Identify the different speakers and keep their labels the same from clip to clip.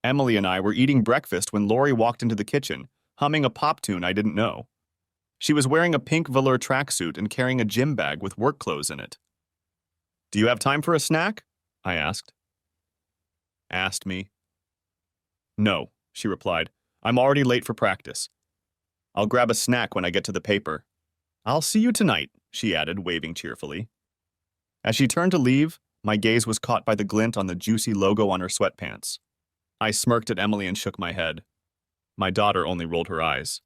Speaker 1: Emily and I were eating breakfast when Lori walked into the kitchen, humming a pop tune I didn't know. She was wearing a pink velour tracksuit and carrying a gym bag with work clothes in it. "Do you have time for a snack?" I asked. Asked me. "No," she replied. "I'm already late for practice. I'll grab a snack when I get to the paper." "I'll see you tonight," she added, waving cheerfully. As she turned to leave, my gaze was caught by the glint on the juicy logo on her sweatpants. I smirked at Emily and shook my head. My daughter only rolled her eyes.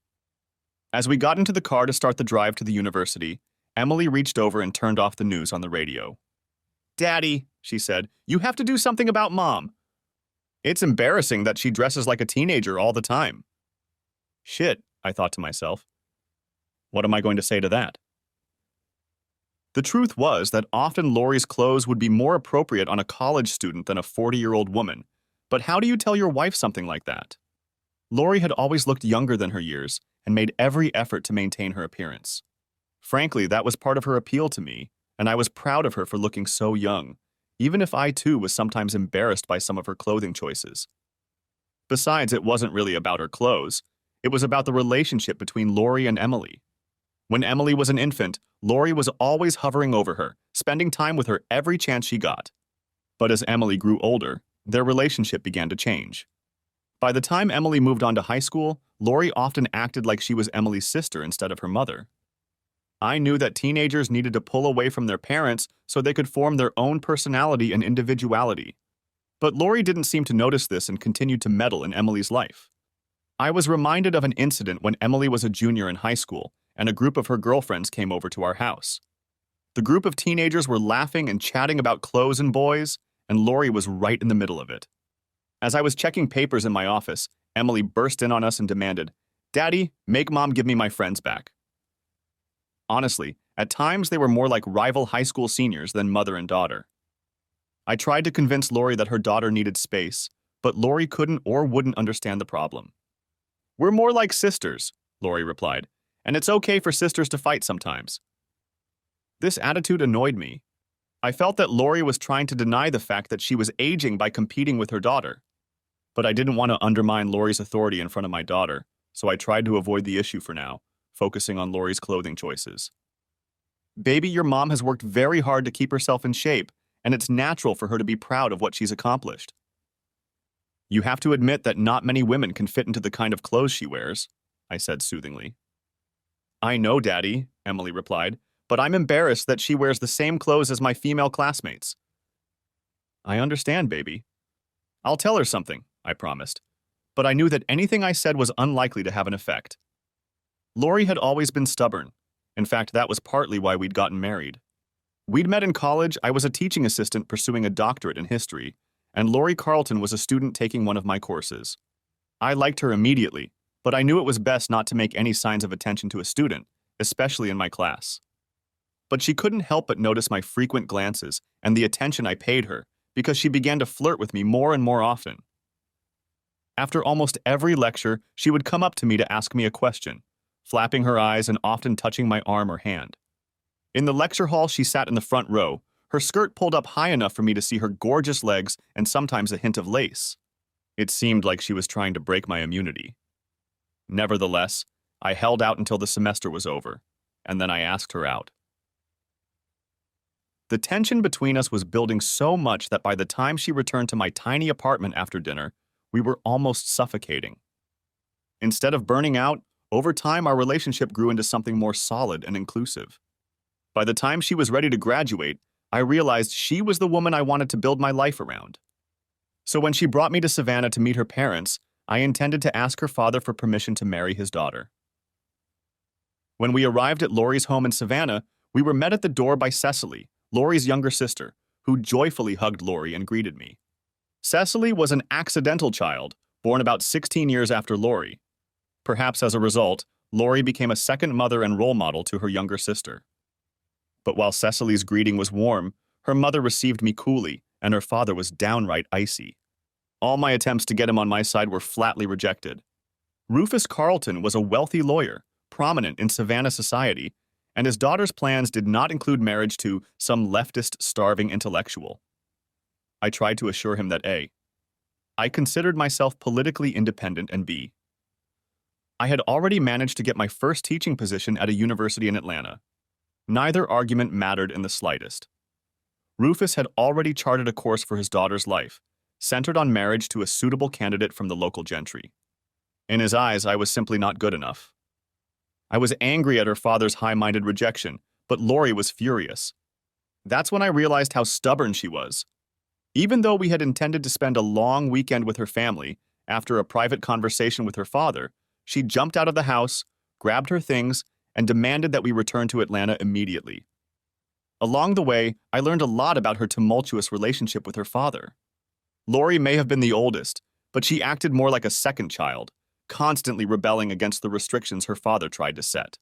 Speaker 1: As we got into the car to start the drive to the university, Emily reached over and turned off the news on the radio. "Daddy," she said, "you have to do something about Mom. It's embarrassing that she dresses like a teenager all the time." Shit, I thought to myself. What am I going to say to that? The truth was that often Lori's clothes would be more appropriate on a college student than a 40-year-old woman. But how do you tell your wife something like that? Lori had always looked younger than her years and made every effort to maintain her appearance. Frankly, that was part of her appeal to me, and I was proud of her for looking so young, even if I too was sometimes embarrassed by some of her clothing choices. Besides, it wasn't really about her clothes. It was about the relationship between Lori and Emily. When Emily was an infant, Lori was always hovering over her, spending time with her every chance she got. But as Emily grew older, their relationship began to change. By the time Emily moved on to high school, Lori often acted like she was Emily's sister instead of her mother. I knew that teenagers needed to pull away from their parents so they could form their own personality and individuality. But Lori didn't seem to notice this and continued to meddle in Emily's life. I was reminded of an incident when Emily was a junior in high school and a group of her girlfriends came over to our house. The group of teenagers were laughing and chatting about clothes and boys, and Lori was right in the middle of it. As I was checking papers in my office, Emily burst in on us and demanded, "Daddy, make Mom give me my friends back." Honestly, at times they were more like rival high school seniors than mother and daughter. I tried to convince Lori that her daughter needed space, but Lori couldn't or wouldn't understand the problem. "We're more like sisters," Lori replied, "and it's okay for sisters to fight sometimes." This attitude annoyed me. I felt that Lori was trying to deny the fact that she was aging by competing with her daughter. But I didn't want to undermine Lori's authority in front of my daughter, so I tried to avoid the issue for now, focusing on Lori's clothing choices. "Baby, your mom has worked very hard to keep herself in shape, and it's natural for her to be proud of what she's accomplished. You have to admit that not many women can fit into the kind of clothes she wears," I said soothingly. "I know, Daddy," Emily replied, "but I'm embarrassed that she wears the same clothes as my female classmates." "I understand, baby. I'll tell her something," I promised, but I knew that anything I said was unlikely to have an effect. Lori had always been stubborn. In fact, that was partly why we'd gotten married. We'd met in college. I was a teaching assistant pursuing a doctorate in history, and Lori Carlton was a student taking one of my courses. I liked her immediately, but I knew it was best not to make any signs of attention to a student, especially in my class. But she couldn't help but notice my frequent glances and the attention I paid her, because she began to flirt with me more and more often. After almost every lecture, she would come up to me to ask me a question, flapping her eyes and often touching my arm or hand. In the lecture hall, she sat in the front row, her skirt pulled up high enough for me to see her gorgeous legs and sometimes a hint of lace. It seemed like she was trying to break my immunity. Nevertheless, I held out until the semester was over, and then I asked her out. The tension between us was building so much that by the time she returned to my tiny apartment after dinner, we were almost suffocating. Instead of burning out, over time our relationship grew into something more solid and inclusive. By the time she was ready to graduate, I realized she was the woman I wanted to build my life around. So when she brought me to Savannah to meet her parents, I intended to ask her father for permission to marry his daughter. When we arrived at Lori's home in Savannah, we were met at the door by Cecily, Lori's younger sister, who joyfully hugged Lori and greeted me. Cecily was an accidental child, born about 16 years after Lori. Perhaps as a result, Lori became a second mother and role model to her younger sister. But while Cecily's greeting was warm, her mother received me coolly, and her father was downright icy. All my attempts to get him on my side were flatly rejected. Rufus Carlton was a wealthy lawyer, prominent in Savannah society, and his daughter's plans did not include marriage to some leftist, starving intellectual. I tried to assure him that I considered myself politically independent and B. I had already managed to get my first teaching position at a university in Atlanta. Neither argument mattered in the slightest. Rufus had already charted a course for his daughter's life, centered on marriage to a suitable candidate from the local gentry. In his eyes, I was simply not good enough. I was angry at her father's high-minded rejection, but Lori was furious. That's when I realized how stubborn she was. Even though we had intended to spend a long weekend with her family, after a private conversation with her father, she jumped out of the house, grabbed her things, and demanded that we return to Atlanta immediately. Along the way, I learned a lot about her tumultuous relationship with her father. Lori may have been the oldest, but she acted more like a second child, constantly rebelling against the restrictions her father tried to set.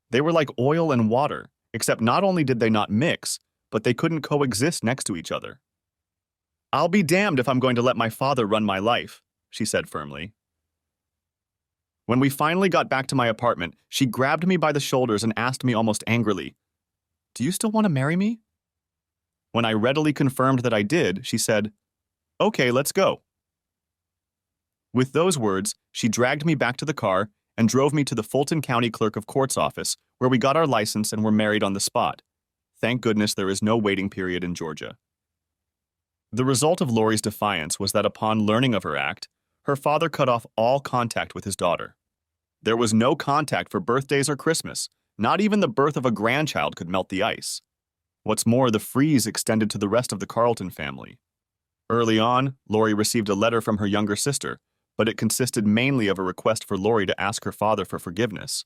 Speaker 1: They were like oil and water, except not only did they not mix, but they couldn't coexist next to each other. "I'll be damned if I'm going to let my father run my life," she said firmly. When we finally got back to my apartment, she grabbed me by the shoulders and asked me almost angrily, "Do you still want to marry me?" When I readily confirmed that I did, she said, "Okay, let's go." With those words, she dragged me back to the car and drove me to the Fulton County Clerk of Court's office, where we got our license and were married on the spot. Thank goodness there is no waiting period in Georgia. The result of Lori's defiance was that upon learning of her act, her father cut off all contact with his daughter. There was no contact for birthdays or Christmas. Not even the birth of a grandchild could melt the ice. What's more, the freeze extended to the rest of the Carlton family. Early on, Lori received a letter from her younger sister, but it consisted mainly of a request for Lori to ask her father for forgiveness.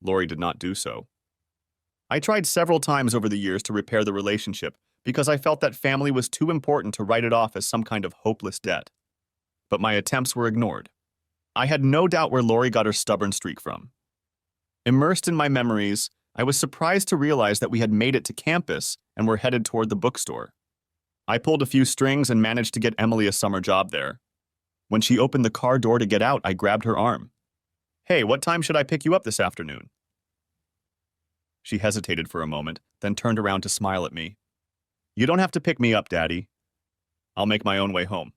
Speaker 1: Lori did not do so. I tried several times over the years to repair the relationship because I felt that family was too important to write it off as some kind of hopeless debt. But my attempts were ignored. I had no doubt where Lori got her stubborn streak from. Immersed in my memories, I was surprised to realize that we had made it to campus and were headed toward the bookstore. I pulled a few strings and managed to get Emily a summer job there. When she opened the car door to get out, I grabbed her arm. "Hey, what time should I pick you up this afternoon?" She hesitated for a moment, then turned around to smile at me. "You don't have to pick me up, Daddy. I'll make my own way home."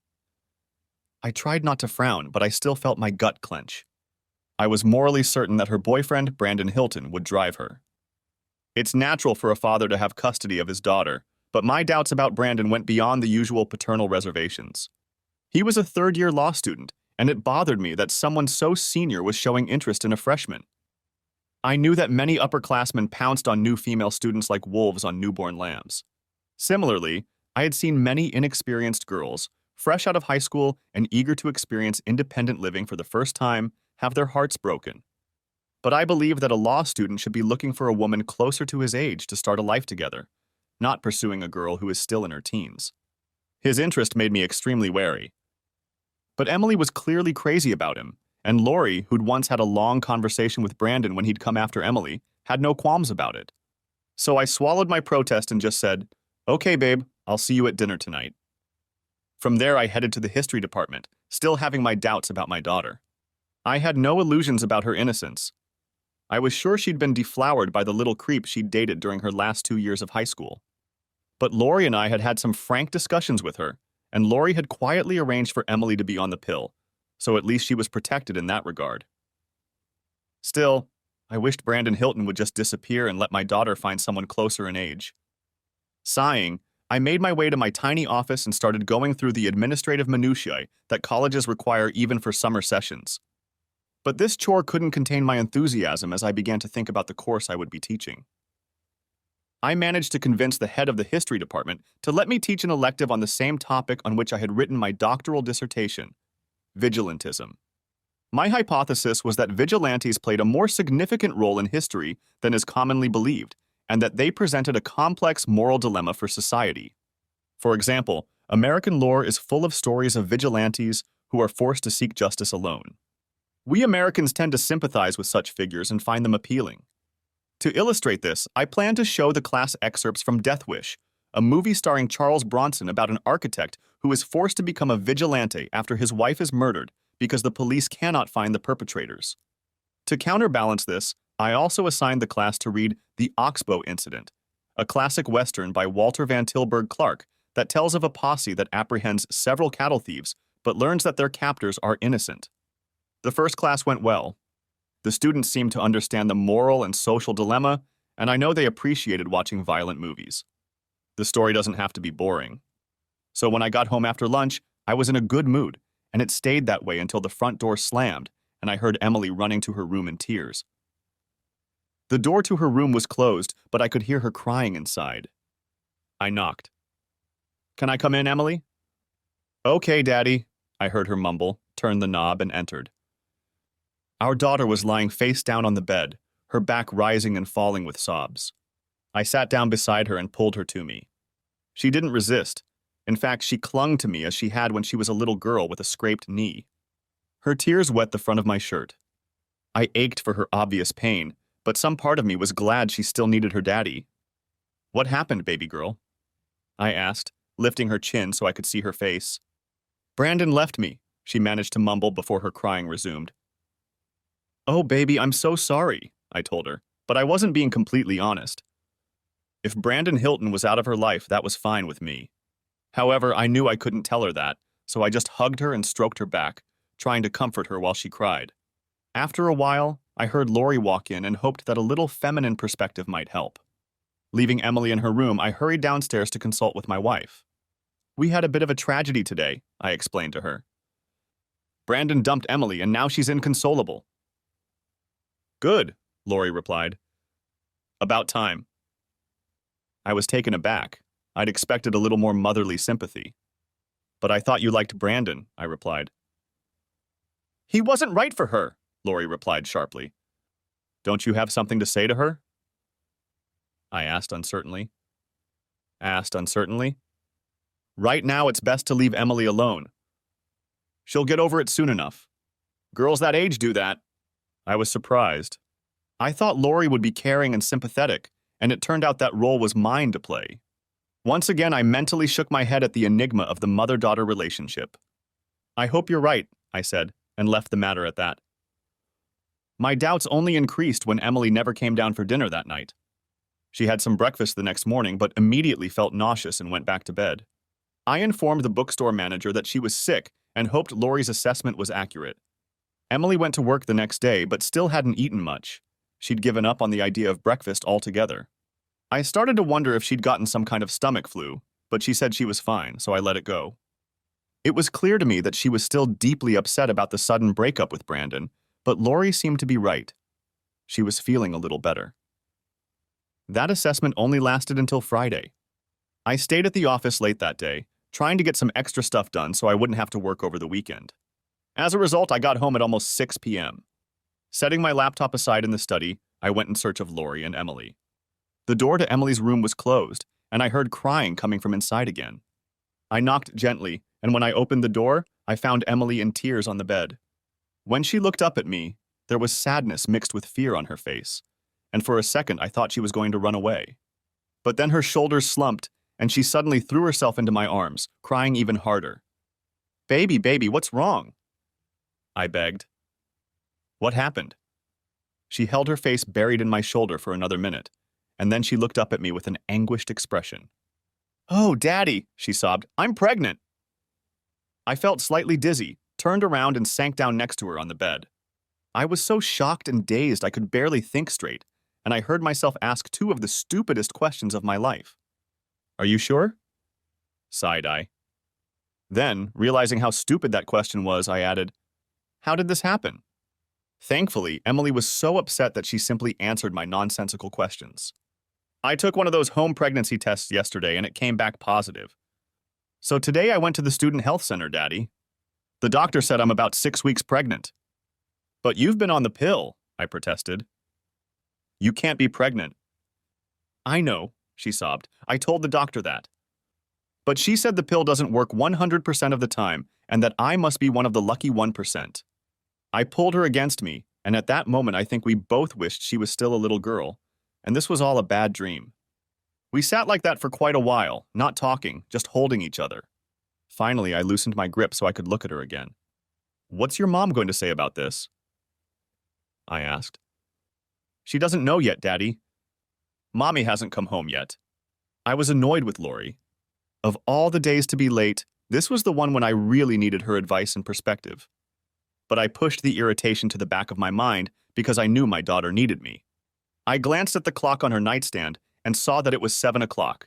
Speaker 1: I tried not to frown, but I still felt my gut clench. I was morally certain that her boyfriend, Brandon Hilton, would drive her. It's natural for a father to have custody of his daughter, but my doubts about Brandon went beyond the usual paternal reservations. He was a third-year law student, and it bothered me that someone so senior was showing interest in a freshman. I knew that many upperclassmen pounced on new female students like wolves on newborn lambs. Similarly, I had seen many inexperienced girls, fresh out of high school and eager to experience independent living for the first time, have their hearts broken. But I believe that a law student should be looking for a woman closer to his age to start a life together, not pursuing a girl who is still in her teens. His interest made me extremely wary. But Emily was clearly crazy about him, and Lori, who'd once had a long conversation with Brandon when he'd come after Emily, had no qualms about it. So I swallowed my protest and just said, "Okay, babe, I'll see you at dinner tonight." From there, I headed to the history department, still having my doubts about my daughter. I had no illusions about her innocence. I was sure she'd been deflowered by the little creep she'd dated during her last 2 years of high school. But Lori and I had had some frank discussions with her, and Lori had quietly arranged for Emily to be on the pill, so at least she was protected in that regard. Still, I wished Brandon Hilton would just disappear and let my daughter find someone closer in age. Sighing, I made my way to my tiny office and started going through the administrative minutiae that colleges require even for summer sessions. But this chore couldn't contain my enthusiasm as I began to think about the course I would be teaching. I managed to convince the head of the history department to let me teach an elective on the same topic on which I had written my doctoral dissertation, vigilantism. My hypothesis was that vigilantes played a more significant role in history than is commonly believed, and that they presented a complex moral dilemma for society. For example, American lore is full of stories of vigilantes who are forced to seek justice alone. We Americans tend to sympathize with such figures and find them appealing. To illustrate this, I plan to show the class excerpts from Death Wish, a movie starring Charles Bronson about an architect who is forced to become a vigilante after his wife is murdered because the police cannot find the perpetrators. To counterbalance this, I also assigned the class to read The Oxbow Incident, a classic Western by Walter Van Tilburg Clark that tells of a posse that apprehends several cattle thieves but learns that their captors are innocent. The first class went well. The students seemed to understand the moral and social dilemma, and I know they appreciated watching violent movies. The story doesn't have to be boring. So when I got home after lunch, I was in a good mood, and it stayed that way until the front door slammed, and I heard Emily running to her room in tears. The door to her room was closed, but I could hear her crying inside. I knocked. "Can I come in, Emily?" "Okay, Daddy," I heard her mumble, turned the knob, and entered. Our daughter was lying face down on the bed, her back rising and falling with sobs. I sat down beside her and pulled her to me. She didn't resist. In fact, she clung to me as she had when she was a little girl with a scraped knee. Her tears wet the front of my shirt. I ached for her obvious pain, but some part of me was glad she still needed her daddy. "What happened, baby girl?" I asked, lifting her chin so I could see her face. "Brandon left me," she managed to mumble before her crying resumed. "Oh, baby, I'm so sorry," I told her, but I wasn't being completely honest. If Brandon Hilton was out of her life, that was fine with me. However, I knew I couldn't tell her that, so I just hugged her and stroked her back, trying to comfort her while she cried. After a while, I heard Lori walk in and hoped that a little feminine perspective might help. Leaving Emily in her room, I hurried downstairs to consult with my wife. "We had a bit of a tragedy today," I explained to her. "Brandon dumped Emily, and now she's inconsolable." "Good," Lori replied. "About time." I was taken aback. I'd expected a little more motherly sympathy. "But I thought you liked Brandon," I replied. "He wasn't right for her," Lori replied sharply. "Don't you have something to say to her?" I asked uncertainly. "Right now, it's best to leave Emily alone. She'll get over it soon enough. Girls that age do that." I was surprised. I thought Lori would be caring and sympathetic, and it turned out that role was mine to play. Once again, I mentally shook my head at the enigma of the mother-daughter relationship. "I hope you're right," I said, and left the matter at that. My doubts only increased when Emily never came down for dinner that night. She had some breakfast the next morning, but immediately felt nauseous and went back to bed. I informed the bookstore manager that she was sick and hoped Lori's assessment was accurate. Emily went to work the next day, but still hadn't eaten much. She'd given up on the idea of breakfast altogether. I started to wonder if she'd gotten some kind of stomach flu, but she said she was fine, so I let it go. It was clear to me that she was still deeply upset about the sudden breakup with Brandon, but Lori seemed to be right. She was feeling a little better. That assessment only lasted until Friday. I stayed at the office late that day, trying to get some extra stuff done so I wouldn't have to work over the weekend. As a result, I got home at almost 6 p.m. Setting my laptop aside in the study, I went in search of Lori and Emily. The door to Emily's room was closed, and I heard crying coming from inside again. I knocked gently, and when I opened the door, I found Emily in tears on the bed. When she looked up at me, there was sadness mixed with fear on her face, and for a second I thought she was going to run away. But then her shoulders slumped, and she suddenly threw herself into my arms, crying even harder. "Baby, baby, what's wrong?" I begged. "What happened?" She held her face buried in my shoulder for another minute, and then she looked up at me with an anguished expression. "Oh, Daddy," she sobbed, "I'm pregnant." I felt slightly dizzy, turned around and sank down next to her on the bed. I was so shocked and dazed I could barely think straight, and I heard myself ask two of the stupidest questions of my life. "Are you sure?" sighed I. Then, realizing how stupid that question was, I added, "How did this happen?" Thankfully, Emily was so upset that she simply answered my nonsensical questions. "I took one of those home pregnancy tests yesterday and it came back positive. So today I went to the student health center, Daddy. The doctor said I'm about 6 weeks pregnant." "But you've been on the pill," I protested. "You can't be pregnant." "I know," she sobbed. "I told the doctor that. But she said the pill doesn't work 100% of the time and that I must be one of the lucky 1%. I pulled her against me, and at that moment I think we both wished she was still a little girl, and this was all a bad dream. We sat like that for quite a while, not talking, just holding each other. Finally, I loosened my grip so I could look at her again. "What's your mom going to say about this?" I asked. "She doesn't know yet, Daddy. Mommy hasn't come home yet." I was annoyed with Lori. Of all the days to be late, This was the one when I really needed her advice and perspective. But I pushed the irritation to the back of my mind because I knew my daughter needed me. I glanced at the clock on her nightstand and saw that it was 7 o'clock.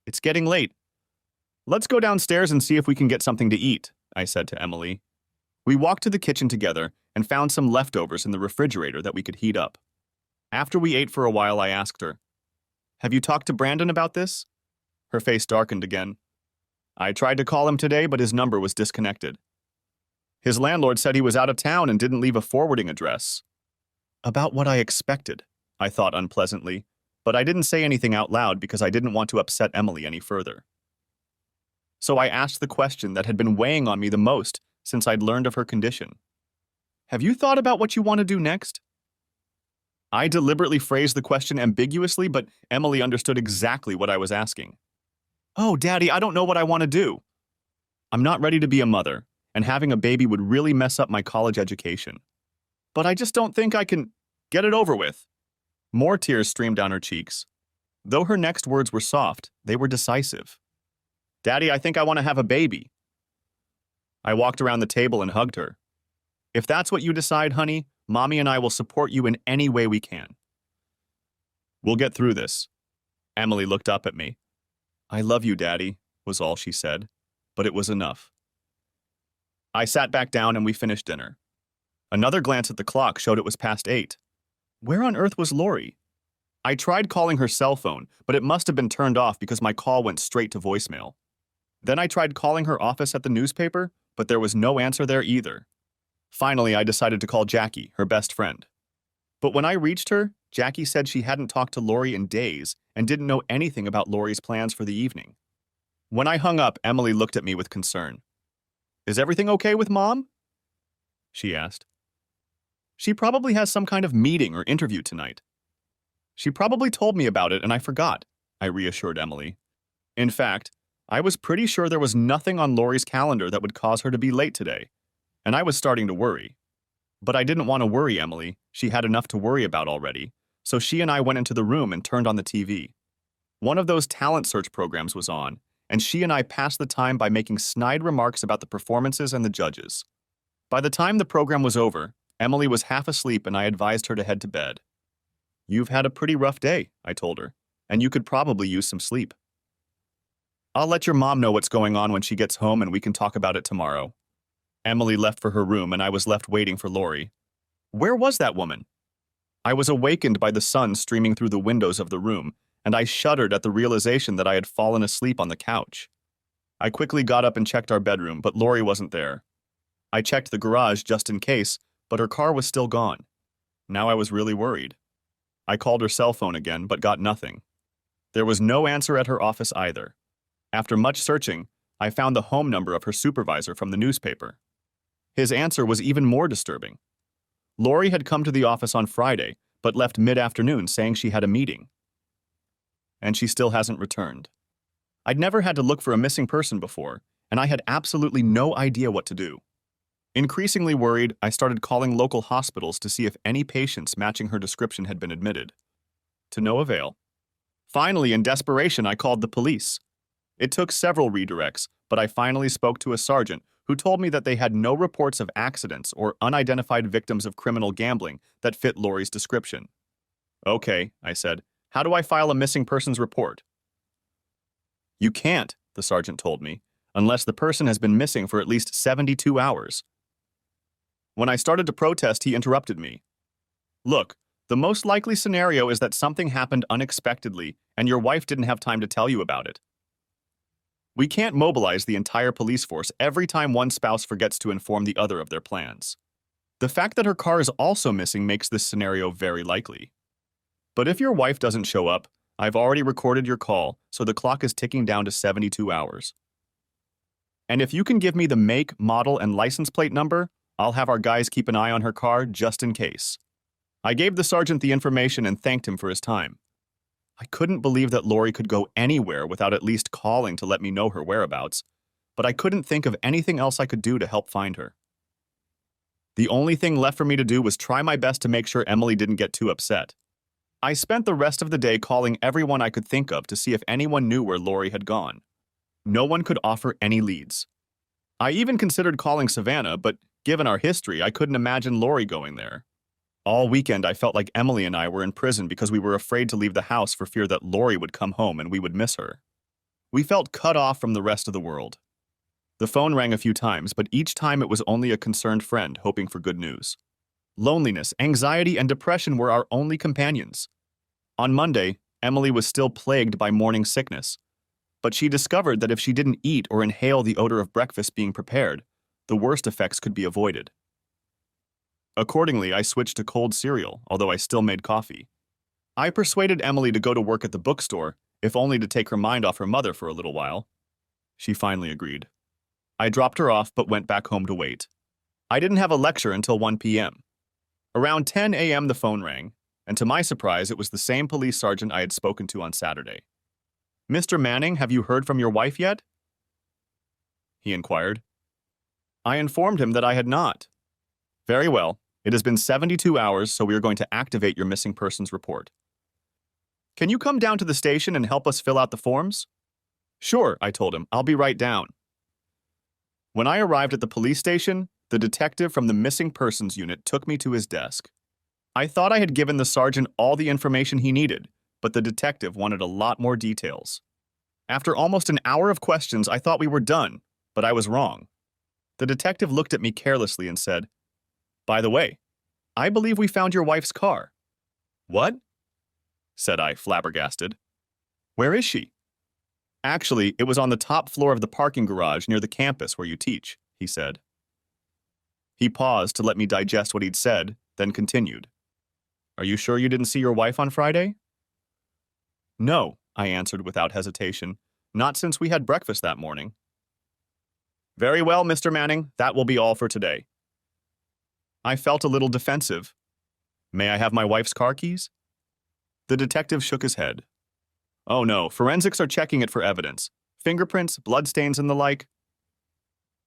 Speaker 1: It's getting late. Let's go downstairs and see if we can get something to eat, I said to Emily. We walked to the kitchen together and found some leftovers in the refrigerator that we could heat up. After we ate for a while, I asked her, "Have you talked to Brandon about this?" Her face darkened again. I tried to call him today, but his number was disconnected. His landlord said he was out of town and didn't leave a forwarding address. About what I expected, I thought unpleasantly, but I didn't say anything out loud because I didn't want to upset Emily any further. So I asked the question that had been weighing on me the most since I'd learned of her condition. Have you thought about what you want to do next? I deliberately phrased the question ambiguously, but Emily understood exactly what I was asking. Oh, Daddy, I don't know what I want to do. I'm not ready to be a mother, and having a baby would really mess up my college education. But I just don't think I can get it over with. More tears streamed down her cheeks. Though her next words were soft, they were decisive. Daddy, I think I want to have a baby. I walked around the table and hugged her. If that's what you decide, honey, Mommy and I will support you in any way we can. We'll get through this. Emily looked up at me. I love you, Daddy, was all she said, but it was enough. I sat back down and we finished dinner. Another glance at the clock showed it was past 8. Where on earth was Lori? I tried calling her cell phone, but it must have been turned off because my call went straight to voicemail. Then I tried calling her office at the newspaper, but there was no answer there either. Finally, I decided to call Jackie, her best friend. But when I reached her, Jackie said she hadn't talked to Lori in days and didn't know anything about Lori's plans for the evening. When I hung up, Emily looked at me with concern. Is everything okay with Mom? She asked. She probably has some kind of meeting or interview tonight. She probably told me about it and I forgot, I reassured Emily. In fact, I was pretty sure there was nothing on Lori's calendar that would cause her to be late today, and I was starting to worry. But I didn't want to worry Emily. She had enough to worry about already, so she and I went into the room and turned on the TV. One of those talent search programs was on, and she and I passed the time by making snide remarks about the performances and the judges. By the time the program was over, Emily was half asleep and I advised her to head to bed. You've had a pretty rough day, I told her, and you could probably use some sleep. I'll let your mom know what's going on when she gets home and we can talk about it tomorrow. Emily left for her room and I was left waiting for Lori. Where was that woman? I was awakened by the sun streaming through the windows of the room, and I shuddered at the realization that I had fallen asleep on the couch. I quickly got up and checked our bedroom, but Lori wasn't there. I checked the garage just in case, but her car was still gone. Now I was really worried. I called her cell phone again, but got nothing. There was no answer at her office either. After much searching, I found the home number of her supervisor from the newspaper. His answer was even more disturbing. Lori had come to the office on Friday, but left mid-afternoon saying she had a meeting. And she still hasn't returned. I'd never had to look for a missing person before, and I had absolutely no idea what to do. Increasingly worried, I started calling local hospitals to see if any patients matching her description had been admitted. To no avail. Finally, in desperation, I called the police. It took several redirects, but I finally spoke to a sergeant who told me that they had no reports of accidents or unidentified victims of criminal gambling that fit Lori's description. Okay, I said, how do I file a missing persons report? You can't, the sergeant told me, unless the person has been missing for at least 72 hours. When I started to protest, he interrupted me. Look, the most likely scenario is that something happened unexpectedly and your wife didn't have time to tell you about it. We can't mobilize the entire police force every time one spouse forgets to inform the other of their plans. The fact that her car is also missing makes this scenario very likely. But if your wife doesn't show up, I've already recorded your call, so the clock is ticking down to 72 hours. And if you can give me the make, model, and license plate number, I'll have our guys keep an eye on her car just in case. I gave the sergeant the information and thanked him for his time. I couldn't believe that Lori could go anywhere without at least calling to let me know her whereabouts, but I couldn't think of anything else I could do to help find her. The only thing left for me to do was try my best to make sure Emily didn't get too upset. I spent the rest of the day calling everyone I could think of to see if anyone knew where Lori had gone. No one could offer any leads. I even considered calling Savannah, but given our history, I couldn't imagine Lori going there. All weekend, I felt like Emily and I were in prison because we were afraid to leave the house for fear that Lori would come home and we would miss her. We felt cut off from the rest of the world. The phone rang a few times, but each time it was only a concerned friend hoping for good news. Loneliness, anxiety, and depression were our only companions. On Monday, Emily was still plagued by morning sickness, but she discovered that if she didn't eat or inhale the odor of breakfast being prepared, the worst effects could be avoided. Accordingly, I switched to cold cereal, although I still made coffee. I persuaded Emily to go to work at the bookstore, if only to take her mind off her mother for a little while. She finally agreed. I dropped her off but went back home to wait. I didn't have a lecture until 1 p.m. Around 10 a.m. the phone rang, and to my surprise it was the same police sergeant I had spoken to on Saturday. "Mr. Manning, have you heard from your wife yet?" he inquired. I informed him that I had not. "Very well. It has been 72 hours, so we are going to activate your missing persons report. Can you come down to the station and help us fill out the forms?" "Sure," I told him. "I'll be right down." When I arrived at the police station, the detective from the missing persons unit took me to his desk. I thought I had given the sergeant all the information he needed, but the detective wanted a lot more details. After almost an hour of questions, I thought we were done, but I was wrong. The detective looked at me carelessly and said, "By the way, I believe we found your wife's car." "What?" said I, flabbergasted. "Where is she?" "Actually, it was on the top floor of the parking garage near the campus where you teach," he said. He paused to let me digest what he'd said, then continued. "Are you sure you didn't see your wife on Friday?" "No," I answered without hesitation. "Not since we had breakfast that morning." "Very well, Mr. Manning. That will be all for today." I felt a little defensive. "May I have my wife's car keys?" The detective shook his head. "Oh no, forensics are checking it for evidence. Fingerprints, bloodstains, and the like."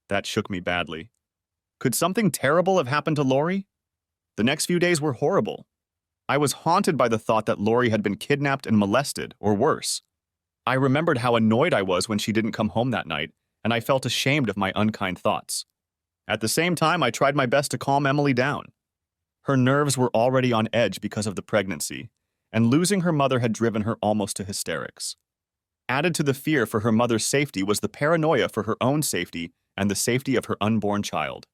Speaker 1: That shook me badly. Could something terrible have happened to Lori? The next few days were horrible. I was haunted by the thought that Lori had been kidnapped and molested, or worse. I remembered how annoyed I was when she didn't come home that night, and I felt ashamed of my unkind thoughts. At the same time, I tried my best to calm Emily down. Her nerves were already on edge because of the pregnancy, and losing her mother had driven her almost to hysterics. Added to the fear for her mother's safety was the paranoia for her own safety and the safety of her unborn child.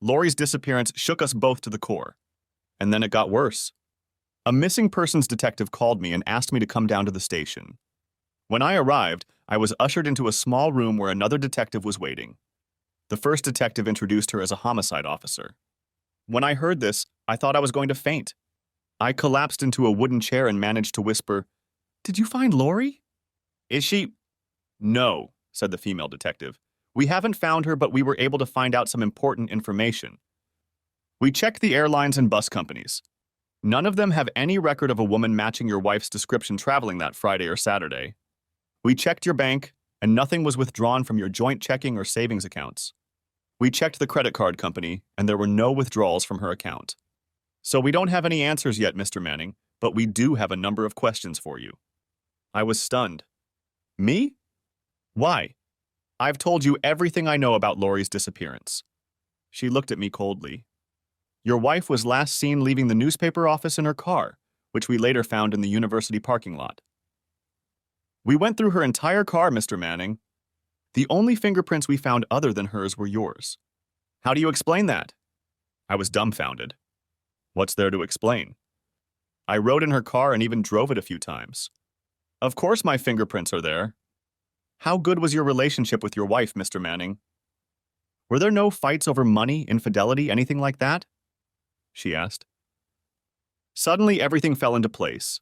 Speaker 1: Lori's disappearance shook us both to the core. And then it got worse. A missing persons detective called me and asked me to come down to the station. When I arrived, I was ushered into a small room where another detective was waiting. The first detective introduced her as a homicide officer. When I heard this, I thought I was going to faint. I collapsed into a wooden chair and managed to whisper, "Did you find Lori?" "Is she—" "No," said the female detective. "We haven't found her, but we were able to find out some important information. We checked the airlines and bus companies. None of them have any record of a woman matching your wife's description traveling that Friday or Saturday. We checked your bank, and nothing was withdrawn from your joint checking or savings accounts. We checked the credit card company, and there were no withdrawals from her account. So we don't have any answers yet, Mr. Manning, but we do have a number of questions for you." I was stunned. "Me? Why? I've told you everything I know about Lori's disappearance." She looked at me coldly. "Your wife was last seen leaving the newspaper office in her car, which we later found in the university parking lot." "We went through her entire car, Mr. Manning. The only fingerprints we found other than hers were yours." "How do you explain that?" I was dumbfounded. What's there to explain? I rode in her car and even drove it a few times. Of course my fingerprints are there. How good was your relationship with your wife, Mr. Manning? Were there no fights over money, infidelity, anything like that?" she asked. Suddenly everything fell into place.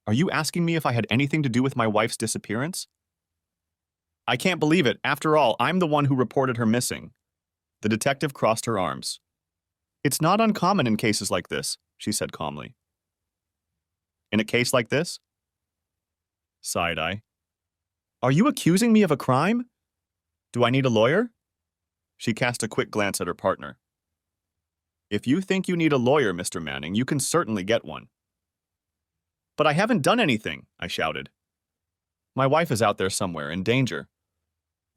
Speaker 1: "Are you asking me if I had anything to do with my wife's disappearance?" "I can't believe it. After all, I'm the one who reported her missing." The detective crossed her arms. "It's not uncommon in cases like this," she said calmly. "In a case like this?" sighed I. "Are you accusing me of a crime? Do I need a lawyer?" She cast a quick glance at her partner. "If you think you need a lawyer, Mr. Manning, you can certainly get one." "But I haven't done anything," I shouted. "My wife is out there somewhere, in danger.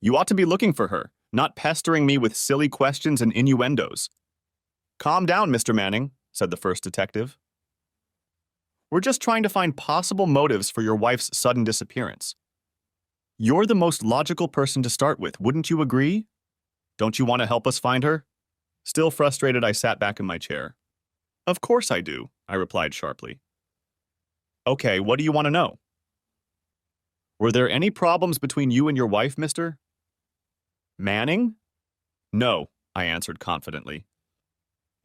Speaker 1: You ought to be looking for her, not pestering me with silly questions and innuendos. Calm down, Mr. Manning, said the first detective. We're just trying to find possible motives for your wife's sudden disappearance. You're the most logical person to start with, wouldn't you agree? Don't you want to help us find her? Still frustrated, I sat back in my chair. Of course I do, I replied sharply. Okay, what do you want to know? Were there any problems between you and your wife, Mr. Manning? No, I answered confidently.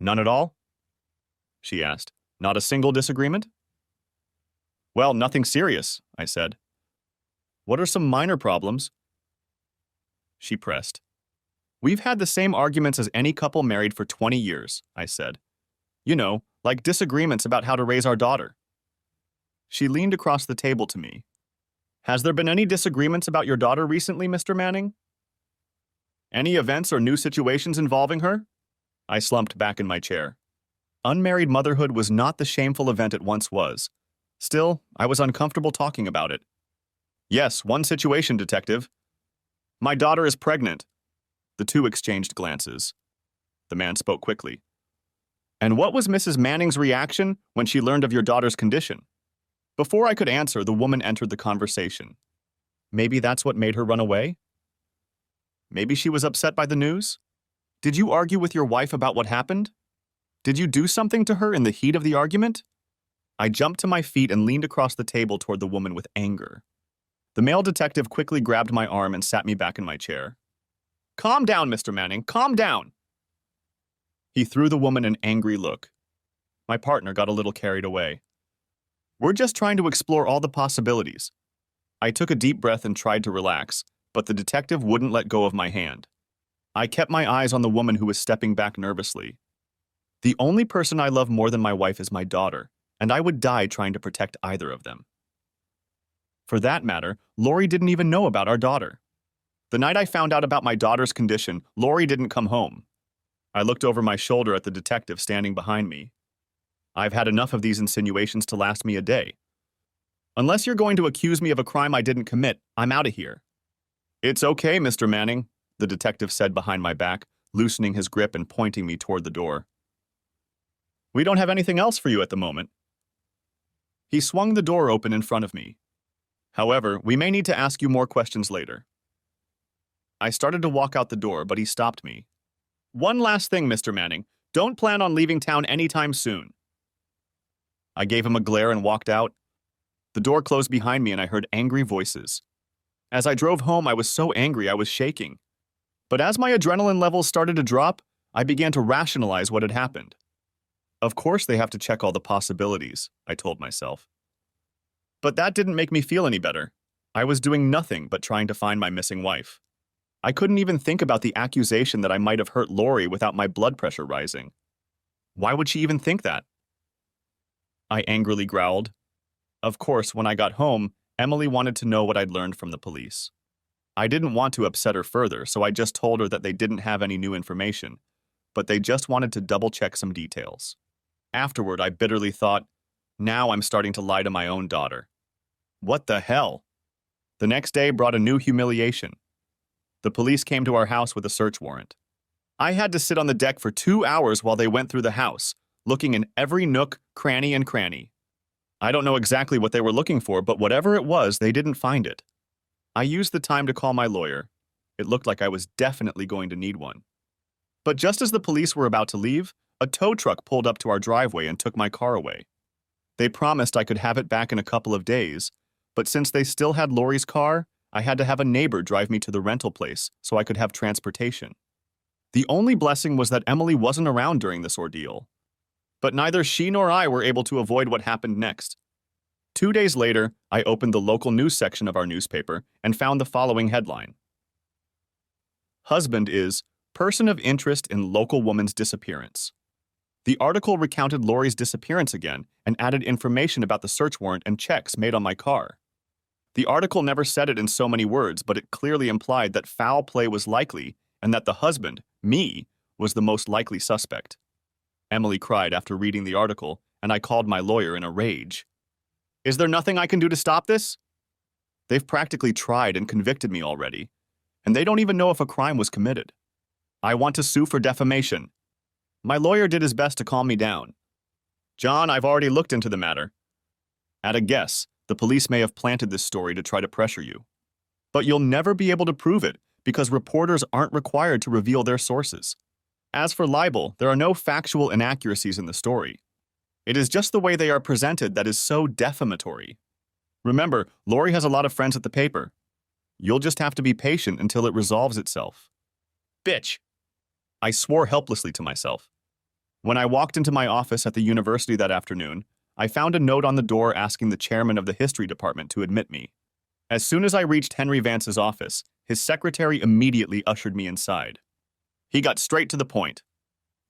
Speaker 1: None at all? She asked. Not a single disagreement? Well, nothing serious, I said. What are some minor problems? She pressed. We've had the same arguments as any couple married for 20 years, I said. You know, like disagreements about how to raise our daughter. She leaned across the table to me. Has there been any disagreements about your daughter recently, Mr. Manning? Any events or new situations involving her? I slumped back in my chair. Unmarried motherhood was not the shameful event it once was. Still, I was uncomfortable talking about it. Yes, one situation, detective. My daughter is pregnant. The two exchanged glances. The man spoke quickly. And what was Mrs. Manning's reaction when she learned of your daughter's condition? Before I could answer, the woman entered the conversation. Maybe that's what made her run away? Maybe she was upset by the news? Did you argue with your wife about what happened? Did you do something to her in the heat of the argument? I jumped to my feet and leaned across the table toward the woman with anger. The male detective quickly grabbed my arm and sat me back in my chair. Calm down, Mr. Manning, calm down! He threw the woman an angry look. My partner got a little carried away. We're just trying to explore all the possibilities. I took a deep breath and tried to relax, but the detective wouldn't let go of my hand. I kept my eyes on the woman who was stepping back nervously. The only person I love more than my wife is my daughter, and I would die trying to protect either of them. For that matter, Lori didn't even know about our daughter. The night I found out about my daughter's condition, Lori didn't come home. I looked over my shoulder at the detective standing behind me. I've had enough of these insinuations to last me a day. Unless you're going to accuse me of a crime I didn't commit, I'm out of here. It's okay, Mr. Manning, the detective said behind my back, loosening his grip and pointing me toward the door. We don't have anything else for you at the moment. He swung the door open in front of me. However, we may need to ask you more questions later. I started to walk out the door, but he stopped me. One last thing, Mr. Manning. Don't plan on leaving town anytime soon. I gave him a glare and walked out. The door closed behind me and I heard angry voices. As I drove home, I was so angry I was shaking. But as my adrenaline levels started to drop, I began to rationalize what had happened. Of course they have to check all the possibilities, I told myself. But that didn't make me feel any better. I was doing nothing but trying to find my missing wife. I couldn't even think about the accusation that I might have hurt Lori without my blood pressure rising. Why would she even think that? I angrily growled. Of course, when I got home, Emily wanted to know what I'd learned from the police. I didn't want to upset her further, so I just told her that they didn't have any new information, but they just wanted to double-check some details. Afterward, I bitterly thought, now I'm starting to lie to my own daughter. What the hell? The next day brought a new humiliation. The police came to our house with a search warrant. I had to sit on the deck for 2 hours while they went through the house, looking in every nook, cranny, and cranny. I don't know exactly what they were looking for, but whatever it was, they didn't find it. I used the time to call my lawyer. It looked like I was definitely going to need one. But just as the police were about to leave, a tow truck pulled up to our driveway and took my car away. They promised I could have it back in a couple of days, but since they still had Lori's car, I had to have a neighbor drive me to the rental place so I could have transportation. The only blessing was that Emily wasn't around during this ordeal. But neither she nor I were able to avoid what happened next. 2 days later, I opened the local news section of our newspaper and found the following headline. Husband is person of interest in local woman's disappearance. The article recounted Lori's disappearance again and added information about the search warrant and checks made on my car. The article never said it in so many words, but it clearly implied that foul play was likely and that the husband, me, was the most likely suspect. Emily cried after reading the article, and I called my lawyer in a rage. Is there nothing I can do to stop this? They've practically tried and convicted me already. and they don't even know if a crime was committed. I want to sue for defamation. My lawyer did his best to calm me down. John, I've already looked into the matter. At a guess, the police may have planted this story to try to pressure you. But you'll never be able to prove it because reporters aren't required to reveal their sources. As for libel, there are no factual inaccuracies in the story. It is just the way they are presented that is so defamatory. Remember, Lori has a lot of friends at the paper. You'll just have to be patient until it resolves itself. Bitch! I swore helplessly to myself. When I walked into my office at the university that afternoon, I found a note on the door asking the chairman of the history department to admit me. As soon as I reached Henry Vance's office, his secretary immediately ushered me inside. He got straight to the point.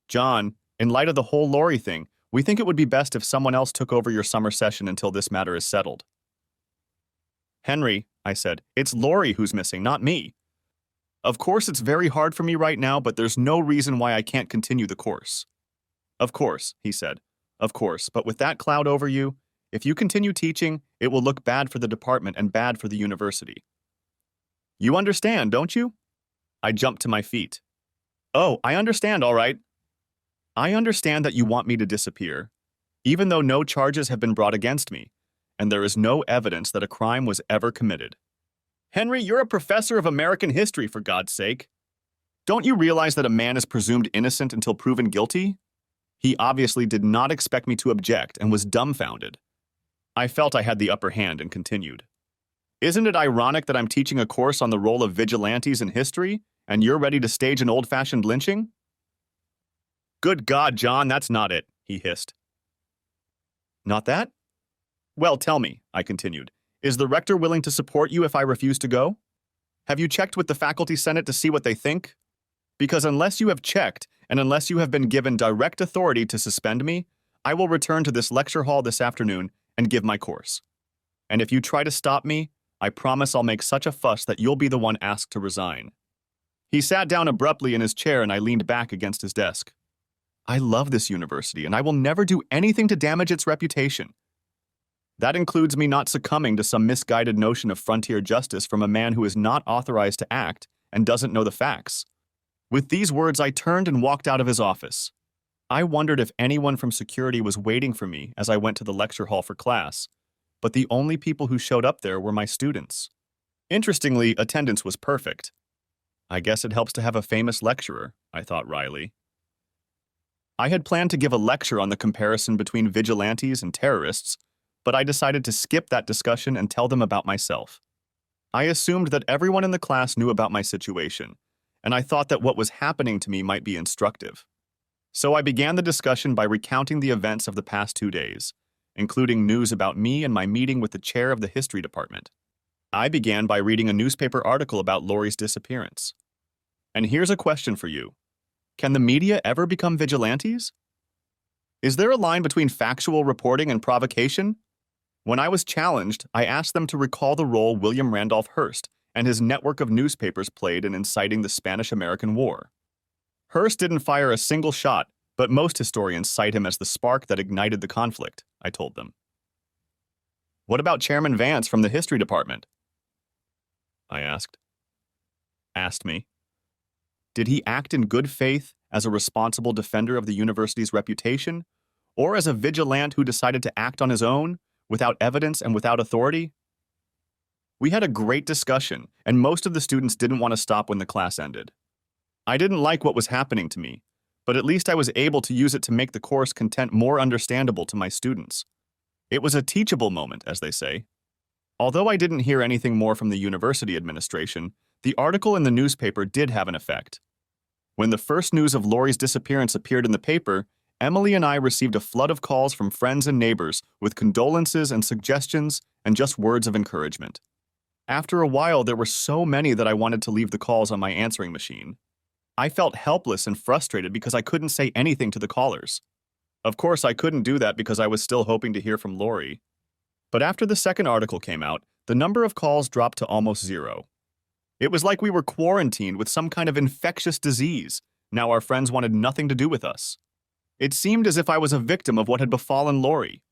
Speaker 1: John, in light of the whole Lori thing, we think it would be best if someone else took over your summer session until this matter is settled. Henry, I said, it's Lori who's missing, not me. Of course, it's very hard for me right now, but there's no reason why I can't continue the course. Of course, he said. Of course, but with that cloud over you, if you continue teaching, it will look bad for the department and bad for the university. You understand, don't you? I jumped to my feet. Oh, I understand, all right. I understand that you want me to disappear, even though no charges have been brought against me, and there is no evidence that a crime was ever committed. Henry, you're a professor of American history, for God's sake. Don't you realize that a man is presumed innocent until proven guilty? He obviously did not expect me to object and was dumbfounded. I felt I had the upper hand and continued. Isn't it ironic that I'm teaching a course on the role of vigilantes in history, and you're ready to stage an old-fashioned lynching? Good God, John, that's not it, he hissed. Not that? Well, tell me, I continued, is the rector willing to support you if I refuse to go? Have you checked with the faculty senate to see what they think? Because unless you have checked, and unless you have been given direct authority to suspend me, I will return to this lecture hall this afternoon and give my course. And if you try to stop me, I promise I'll make such a fuss that you'll be the one asked to resign. He sat down abruptly in his chair and I leaned back against his desk. I love this university and I will never do anything to damage its reputation. That includes me not succumbing to some misguided notion of frontier justice from a man who is not authorized to act and doesn't know the facts. With these words, I turned and walked out of his office. I wondered if anyone from security was waiting for me as I went to the lecture hall for class, but the only people who showed up there were my students. Interestingly, attendance was perfect. I guess it helps to have a famous lecturer, I thought wryly. I had planned to give a lecture on the comparison between vigilantes and terrorists, but I decided to skip that discussion and tell them about myself. I assumed that everyone in the class knew about my situation, and I thought that what was happening to me might be instructive. So I began the discussion by recounting the events of the past 2 days, including news about me and my meeting with the chair of the history department. I began by reading a newspaper article about Lori's disappearance. And here's a question for you. Can the media ever become vigilantes? Is there a line between factual reporting and provocation? When I was challenged, I asked them to recall the role William Randolph Hearst and his network of newspapers played in inciting the Spanish-American War. Hearst didn't fire a single shot, but most historians cite him as the spark that ignited the conflict, I told them. What about Chairman Vance from the history department? I asked. Asked me. Did he act in good faith as a responsible defender of the university's reputation, or as a vigilant who decided to act on his own, without evidence and without authority? We had a great discussion, and most of the students didn't want to stop when the class ended. I didn't like what was happening to me, but at least I was able to use it to make the course content more understandable to my students. It was a teachable moment, as they say. Although I didn't hear anything more from the university administration, the article in the newspaper did have an effect. When the first news of Lori's disappearance appeared in the paper, Emily and I received a flood of calls from friends and neighbors with condolences and suggestions and just words of encouragement. After a while, there were so many that I wanted to leave the calls on my answering machine. I felt helpless and frustrated because I couldn't say anything to the callers. Of course, I couldn't do that because I was still hoping to hear from Lori. But after the second article came out, the number of calls dropped to almost zero. It was like we were quarantined with some kind of infectious disease. Now our friends wanted nothing to do with us. It seemed as if I was a victim of what had befallen Lori.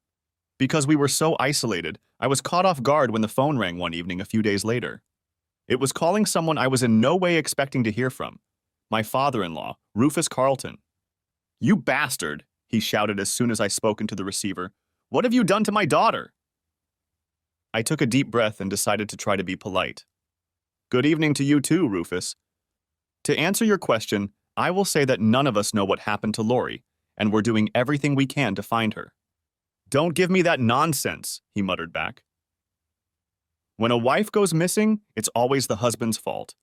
Speaker 1: Because we were so isolated, I was caught off guard when the phone rang one evening a few days later. It was calling someone I was in no way expecting to hear from. My father-in-law, Rufus Carlton. "You bastard," he shouted as soon as I spoke into the receiver. "What have you done to my daughter?" I took a deep breath and decided to try to be polite. "Good evening to you too, Rufus. To answer your question, I will say that none of us know what happened to Lori, and we're doing everything we can to find her." "Don't give me that nonsense," he muttered back. "When a wife goes missing, it's always the husband's fault.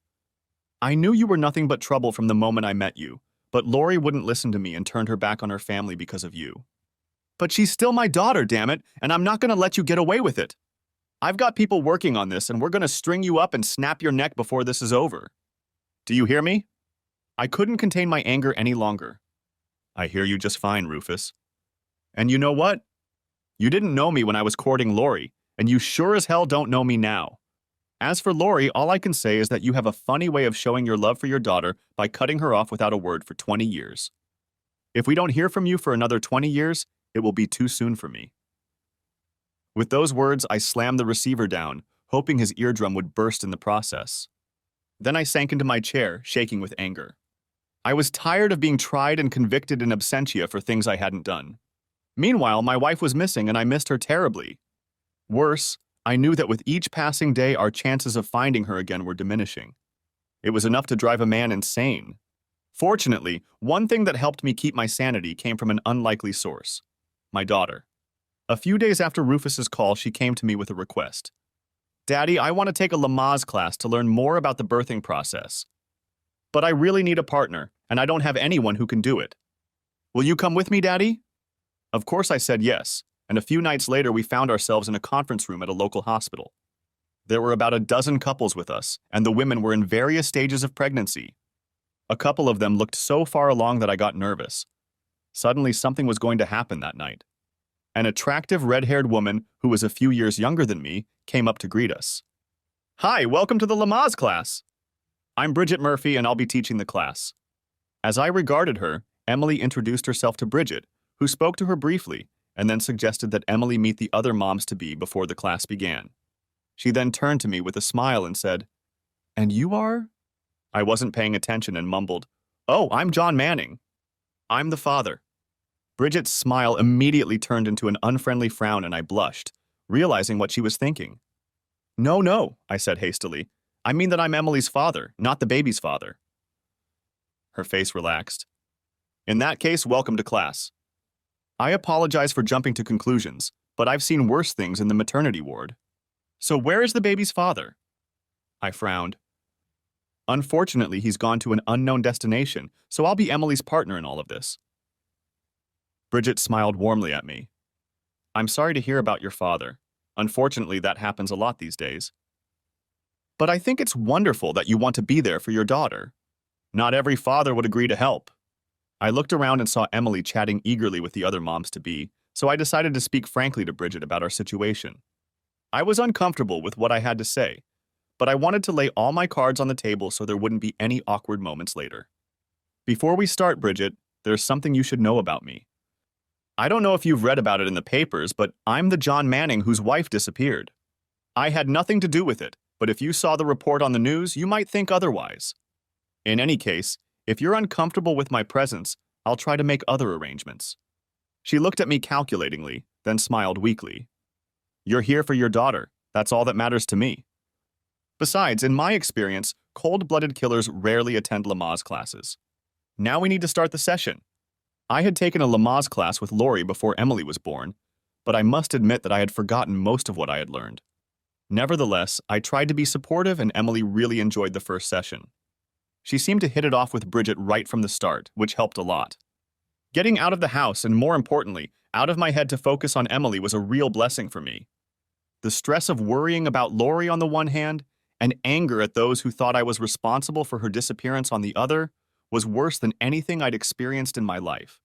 Speaker 1: I knew you were nothing but trouble from the moment I met you, but Lori wouldn't listen to me and turned her back on her family because of you." "But she's still my daughter, damn it, and I'm not going to let you get away with it. I've got people working on this, and we're going to string you up and snap your neck before this is over. Do you hear me?" I couldn't contain my anger any longer. "I hear you just fine, Rufus. And you know what? You didn't know me when I was courting Lori, and you sure as hell don't know me now. As for Lori, all I can say is that you have a funny way of showing your love for your daughter by cutting her off without a word for 20 years. If we don't hear from you for another 20 years, it will be too soon for me." With those words, I slammed the receiver down, hoping his eardrum would burst in the process. Then I sank into my chair, shaking with anger. I was tired of being tried and convicted in absentia for things I hadn't done. Meanwhile, my wife was missing and I missed her terribly. Worse, I knew that with each passing day our chances of finding her again were diminishing. It was enough to drive a man insane. Fortunately, one thing that helped me keep my sanity came from an unlikely source: my daughter. A few days after Rufus's call, she came to me with a request. "Daddy, I want to take a Lamaze class to learn more about the birthing process. But I really need a partner, and I don't have anyone who can do it. Will you come with me, Daddy?" Of course I said yes, and a few nights later we found ourselves in a conference room at a local hospital. There were about a dozen couples with us, and the women were in various stages of pregnancy. A couple of them looked so far along that I got nervous. Suddenly something was going to happen that night. An attractive red-haired woman, who was a few years younger than me, came up to greet us. "Hi, welcome to the Lamaze class. I'm Bridget Murphy, and I'll be teaching the class." As I regarded her, Emily introduced herself to Bridget, who spoke to her briefly, and then suggested that Emily meet the other moms-to-be before the class began. She then turned to me with a smile and said, "And you are?" I wasn't paying attention and mumbled, "Oh, I'm John Manning. I'm the father." Bridget's smile immediately turned into an unfriendly frown and I blushed, realizing what she was thinking. No, I said hastily. "I mean that I'm Emily's father, not the baby's father." Her face relaxed. "In that case, welcome to class. I apologize for jumping to conclusions, but I've seen worse things in the maternity ward. So where is the baby's father?" I frowned. "Unfortunately, he's gone to an unknown destination, so I'll be Emily's partner in all of this." Bridget smiled warmly at me. "I'm sorry to hear about your father. Unfortunately, that happens a lot these days. But I think it's wonderful that you want to be there for your daughter. Not every father would agree to help." I looked around and saw Emily chatting eagerly with the other moms-to-be, so I decided to speak frankly to Bridget about our situation. I was uncomfortable with what I had to say, but I wanted to lay all my cards on the table so there wouldn't be any awkward moments later. "Before we start, Bridget, there's something you should know about me. I don't know if you've read about it in the papers, but I'm the John Manning whose wife disappeared. I had nothing to do with it, but if you saw the report on the news, you might think otherwise. In any case, if you're uncomfortable with my presence, I'll try to make other arrangements." She looked at me calculatingly, then smiled weakly. "You're here for your daughter. That's all that matters to me. Besides, in my experience, cold-blooded killers rarely attend Lamaze classes. Now we need to start the session." I had taken a Lamaze class with Lori before Emily was born, but I must admit that I had forgotten most of what I had learned. Nevertheless, I tried to be supportive and Emily really enjoyed the first session. She seemed to hit it off with Bridget right from the start, which helped a lot. Getting out of the house and, more importantly, out of my head to focus on Emily was a real blessing for me. The stress of worrying about Lori on the one hand, and anger at those who thought I was responsible for her disappearance on the other, was worse than anything I'd experienced in my life.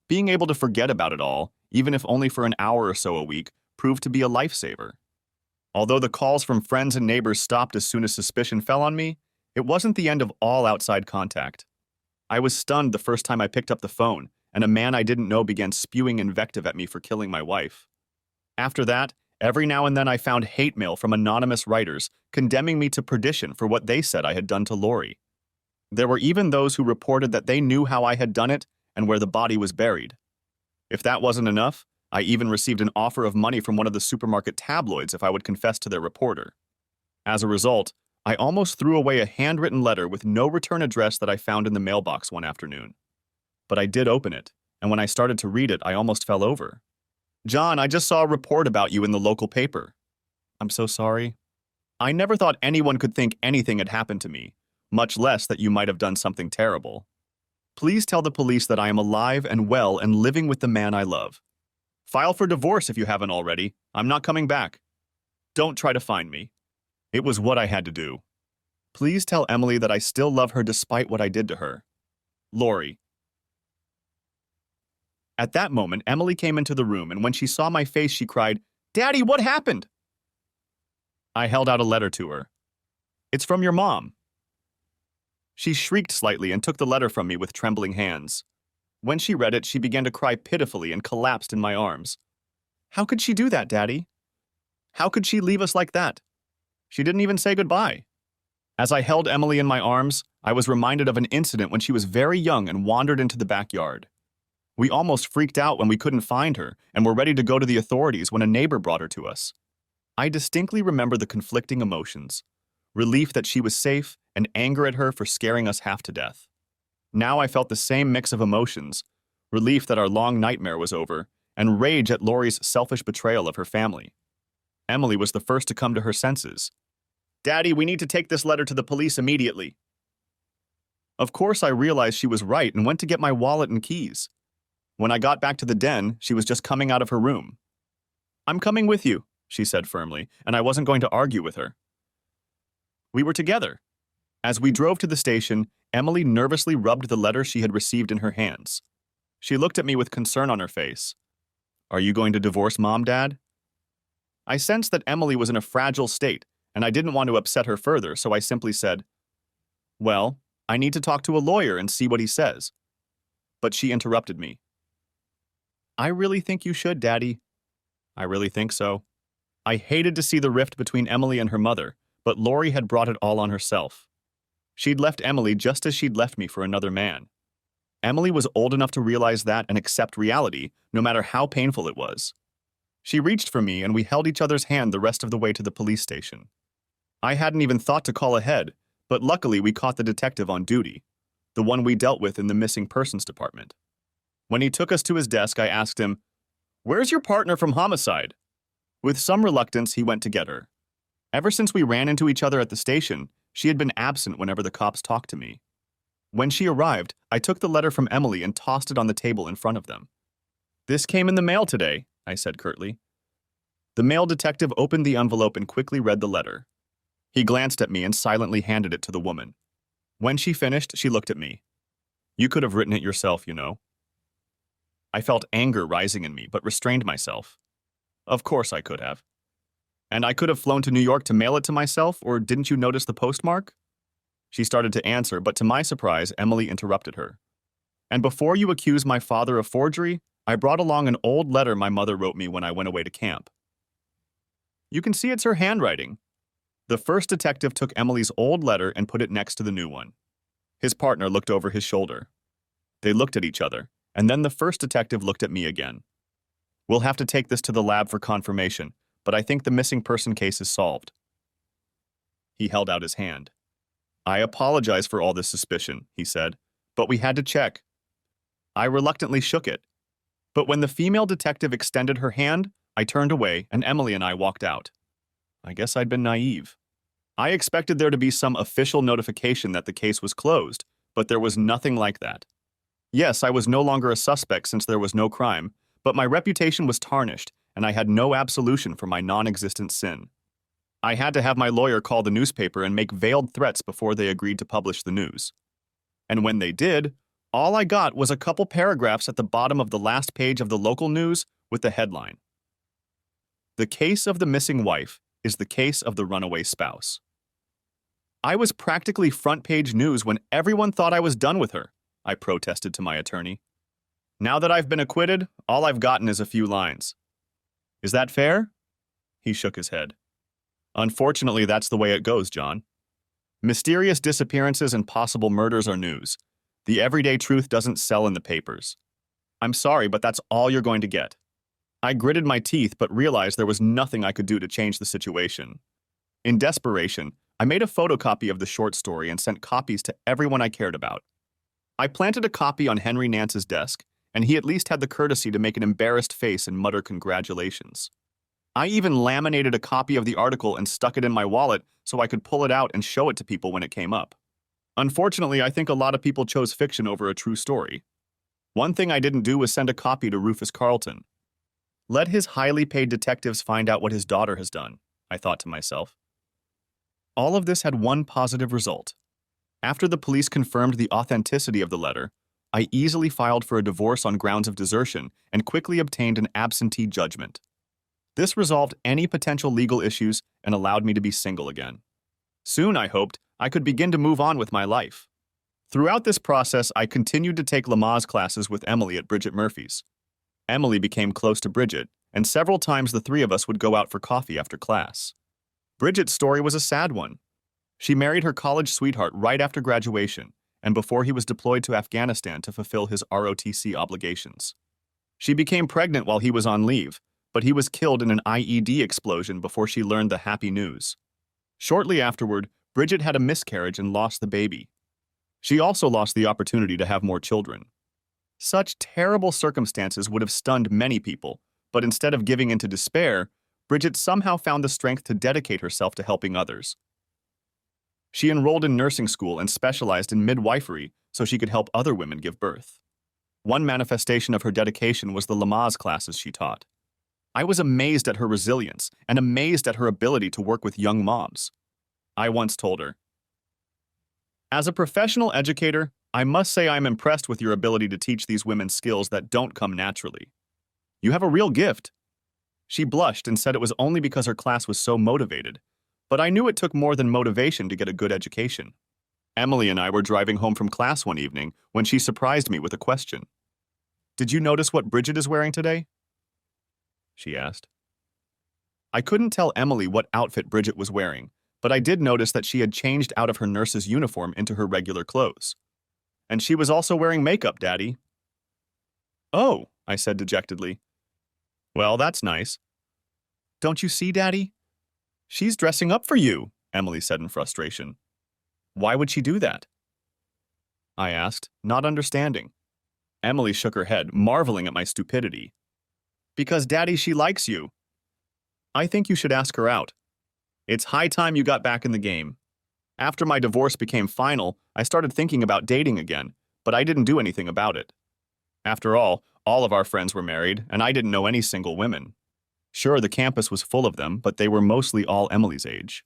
Speaker 1: Being able to forget about it all, even if only for an hour or so a week, proved to be a lifesaver. Although the calls from friends and neighbors stopped as soon as suspicion fell on me, it wasn't the end of all outside contact. I was stunned the first time I picked up the phone, and a man I didn't know began spewing invective at me for killing my wife. After that, Every now and then I found hate mail from anonymous writers condemning me to perdition for what they said I had done to Lori. There were even those who reported that they knew how I had done it and where the body was buried. If that wasn't enough, I even received an offer of money from one of the supermarket tabloids if I would confess to their reporter. As a result, I almost threw away a handwritten letter with no return address that I found in the mailbox one afternoon. But I did open it, and when I started to read it, I almost fell over. "John, I just saw a report about you in the local paper." "I'm so sorry. I never thought anyone could think anything had happened to me, much less that you might have done something terrible. Please tell the police that I am alive and well and living with the man I love. File for divorce if you haven't already. I'm not coming back. Don't try to find me. It was what I had to do. Please tell Emily that I still love her despite what I did to her. Lori." At that moment, Emily came into the room, and when she saw my face, she cried, "Daddy, what happened?" I held out a letter to her. "It's from your mom." She shrieked slightly and took the letter from me with trembling hands. When she read it, she began to cry pitifully and collapsed in my arms. "How could she do that, Daddy? How could she leave us like that? She didn't even say goodbye." As I held Emily in my arms, I was reminded of an incident when she was very young and wandered into the backyard. We almost freaked out when we couldn't find her and were ready to go to the authorities when a neighbor brought her to us. I distinctly remember the conflicting emotions: relief that she was safe and anger at her for scaring us half to death. Now I felt the same mix of emotions: relief that our long nightmare was over, and rage at Lori's selfish betrayal of her family. Emily was the first to come to her senses. "Daddy, we need to take this letter to the police immediately." Of course, I realized she was right and went to get my wallet and keys. When I got back to the den, she was just coming out of her room. "I'm coming with you," she said firmly, and I wasn't going to argue with her. We were together. As we drove to the station, Emily nervously rubbed the letter she had received in her hands. She looked at me with concern on her face. "Are you going to divorce Mom, Dad?" I sensed that Emily was in a fragile state, and I didn't want to upset her further, so I simply said, "Well, I need to talk to a lawyer and see what he says." But she interrupted me. "I really think you should, Daddy." "I really think so." I hated to see the rift between Emily and her mother, but Lori had brought it all on herself. She'd left Emily just as she'd left me for another man. Emily was old enough to realize that and accept reality, no matter how painful it was. She reached for me, and we held each other's hand the rest of the way to the police station. I hadn't even thought to call ahead, but luckily we caught the detective on duty, the one we dealt with in the missing persons department. When he took us to his desk, I asked him, "Where's your partner from homicide?" With some reluctance, he went to get her. Ever since we ran into each other at the station, she had been absent whenever the cops talked to me. When she arrived, I took the letter from Emily and tossed it on the table in front of them. "This came in the mail today," I said curtly. The male detective opened the envelope and quickly read the letter. He glanced at me and silently handed it to the woman. When she finished, she looked at me. "You could have written it yourself, you know." I felt anger rising in me, but restrained myself. Of course I could have. "And I could have flown to New York to mail it to myself, or didn't you notice the postmark?" She started to answer, but to my surprise, Emily interrupted her. "And before you accuse my father of forgery, I brought along an old letter my mother wrote me when I went away to camp. You can see it's her handwriting." The first detective took Emily's old letter and put it next to the new one. His partner looked over his shoulder. They looked at each other, and then the first detective looked at me again. "We'll have to take this to the lab for confirmation, but I think the missing person case is solved." He held out his hand. "I apologize for all this suspicion," he said, "but we had to check." I reluctantly shook it. But when the female detective extended her hand, I turned away, and Emily and I walked out. I guess I'd been naive. I expected there to be some official notification that the case was closed, but there was nothing like that. Yes, I was no longer a suspect since there was no crime, but my reputation was tarnished, and I had no absolution for my non-existent sin. I had to have my lawyer call the newspaper and make veiled threats before they agreed to publish the news. And when they did, all I got was a couple paragraphs at the bottom of the last page of the local news with the headline: "The case of the missing wife is the case of the runaway spouse." I was practically front-page news when everyone thought I was done with her, I protested to my attorney. "Now that I've been acquitted, all I've gotten is a few lines. Is that fair?" He shook his head. Unfortunately, that's the way it goes, John. Mysterious disappearances and possible murders are news. The everyday truth doesn't sell in the papers. I'm sorry, but that's all you're going to get. I gritted my teeth but realized there was nothing I could do to change the situation. In desperation, I made a photocopy of the short story and sent copies to everyone I cared about. I planted a copy on Henry Nance's desk, and he at least had the courtesy to make an embarrassed face and mutter congratulations. I even laminated a copy of the article and stuck it in my wallet so I could pull it out and show it to people when it came up. Unfortunately, I think a lot of people chose fiction over a true story. One thing I didn't do was send a copy to Rufus Carlton. Let his highly paid detectives find out what his daughter has done, I thought to myself. All of this had one positive result. After the police confirmed the authenticity of the letter, I easily filed for a divorce on grounds of desertion and quickly obtained an absentee judgment. This resolved any potential legal issues and allowed me to be single again. Soon, I hoped, I could begin to move on with my life. Throughout this process, I continued to take Lamaze classes with Emily at Bridget Murphy's. Emily became close to Bridget, and several times the three of us would go out for coffee after class. Bridget's story was a sad one. She married her college sweetheart right after graduation, and before he was deployed to Afghanistan to fulfill his ROTC obligations. She became pregnant while he was on leave, but he was killed in an IED explosion before she learned the happy news. Shortly afterward, Bridget had a miscarriage and lost the baby. She also lost the opportunity to have more children. Such terrible circumstances would have stunned many people, but instead of giving in to despair, Bridget somehow found the strength to dedicate herself to helping others. She enrolled in nursing school and specialized in midwifery so she could help other women give birth. One manifestation of her dedication was the Lamaze classes she taught. I was amazed at her resilience and amazed at her ability to work with young moms. I once told her, "As a professional educator, I must say I'm impressed with your ability to teach these women skills that don't come naturally. You have a real gift." She blushed and said it was only because her class was so motivated, but I knew it took more than motivation to get a good education. Emily and I were driving home from class one evening when she surprised me with a question. "Did you notice what Bridget is wearing today?" she asked. I couldn't tell Emily what outfit Bridget was wearing, but I did notice that she had changed out of her nurse's uniform into her regular clothes. "And she was also wearing makeup, Daddy." "Oh," I said dejectedly. "Well, that's nice." "Don't you see, Daddy? She's dressing up for you," Emily said in frustration. "Why would she do that?" I asked, not understanding. Emily shook her head, marveling at my stupidity. "Because, Daddy, she likes you. I think you should ask her out. It's high time you got back in the game. After my divorce became final, I started thinking about dating again, but I didn't do anything about it. After all of our friends were married, and I didn't know any single women. Sure, the campus was full of them, but they were mostly all Emily's age.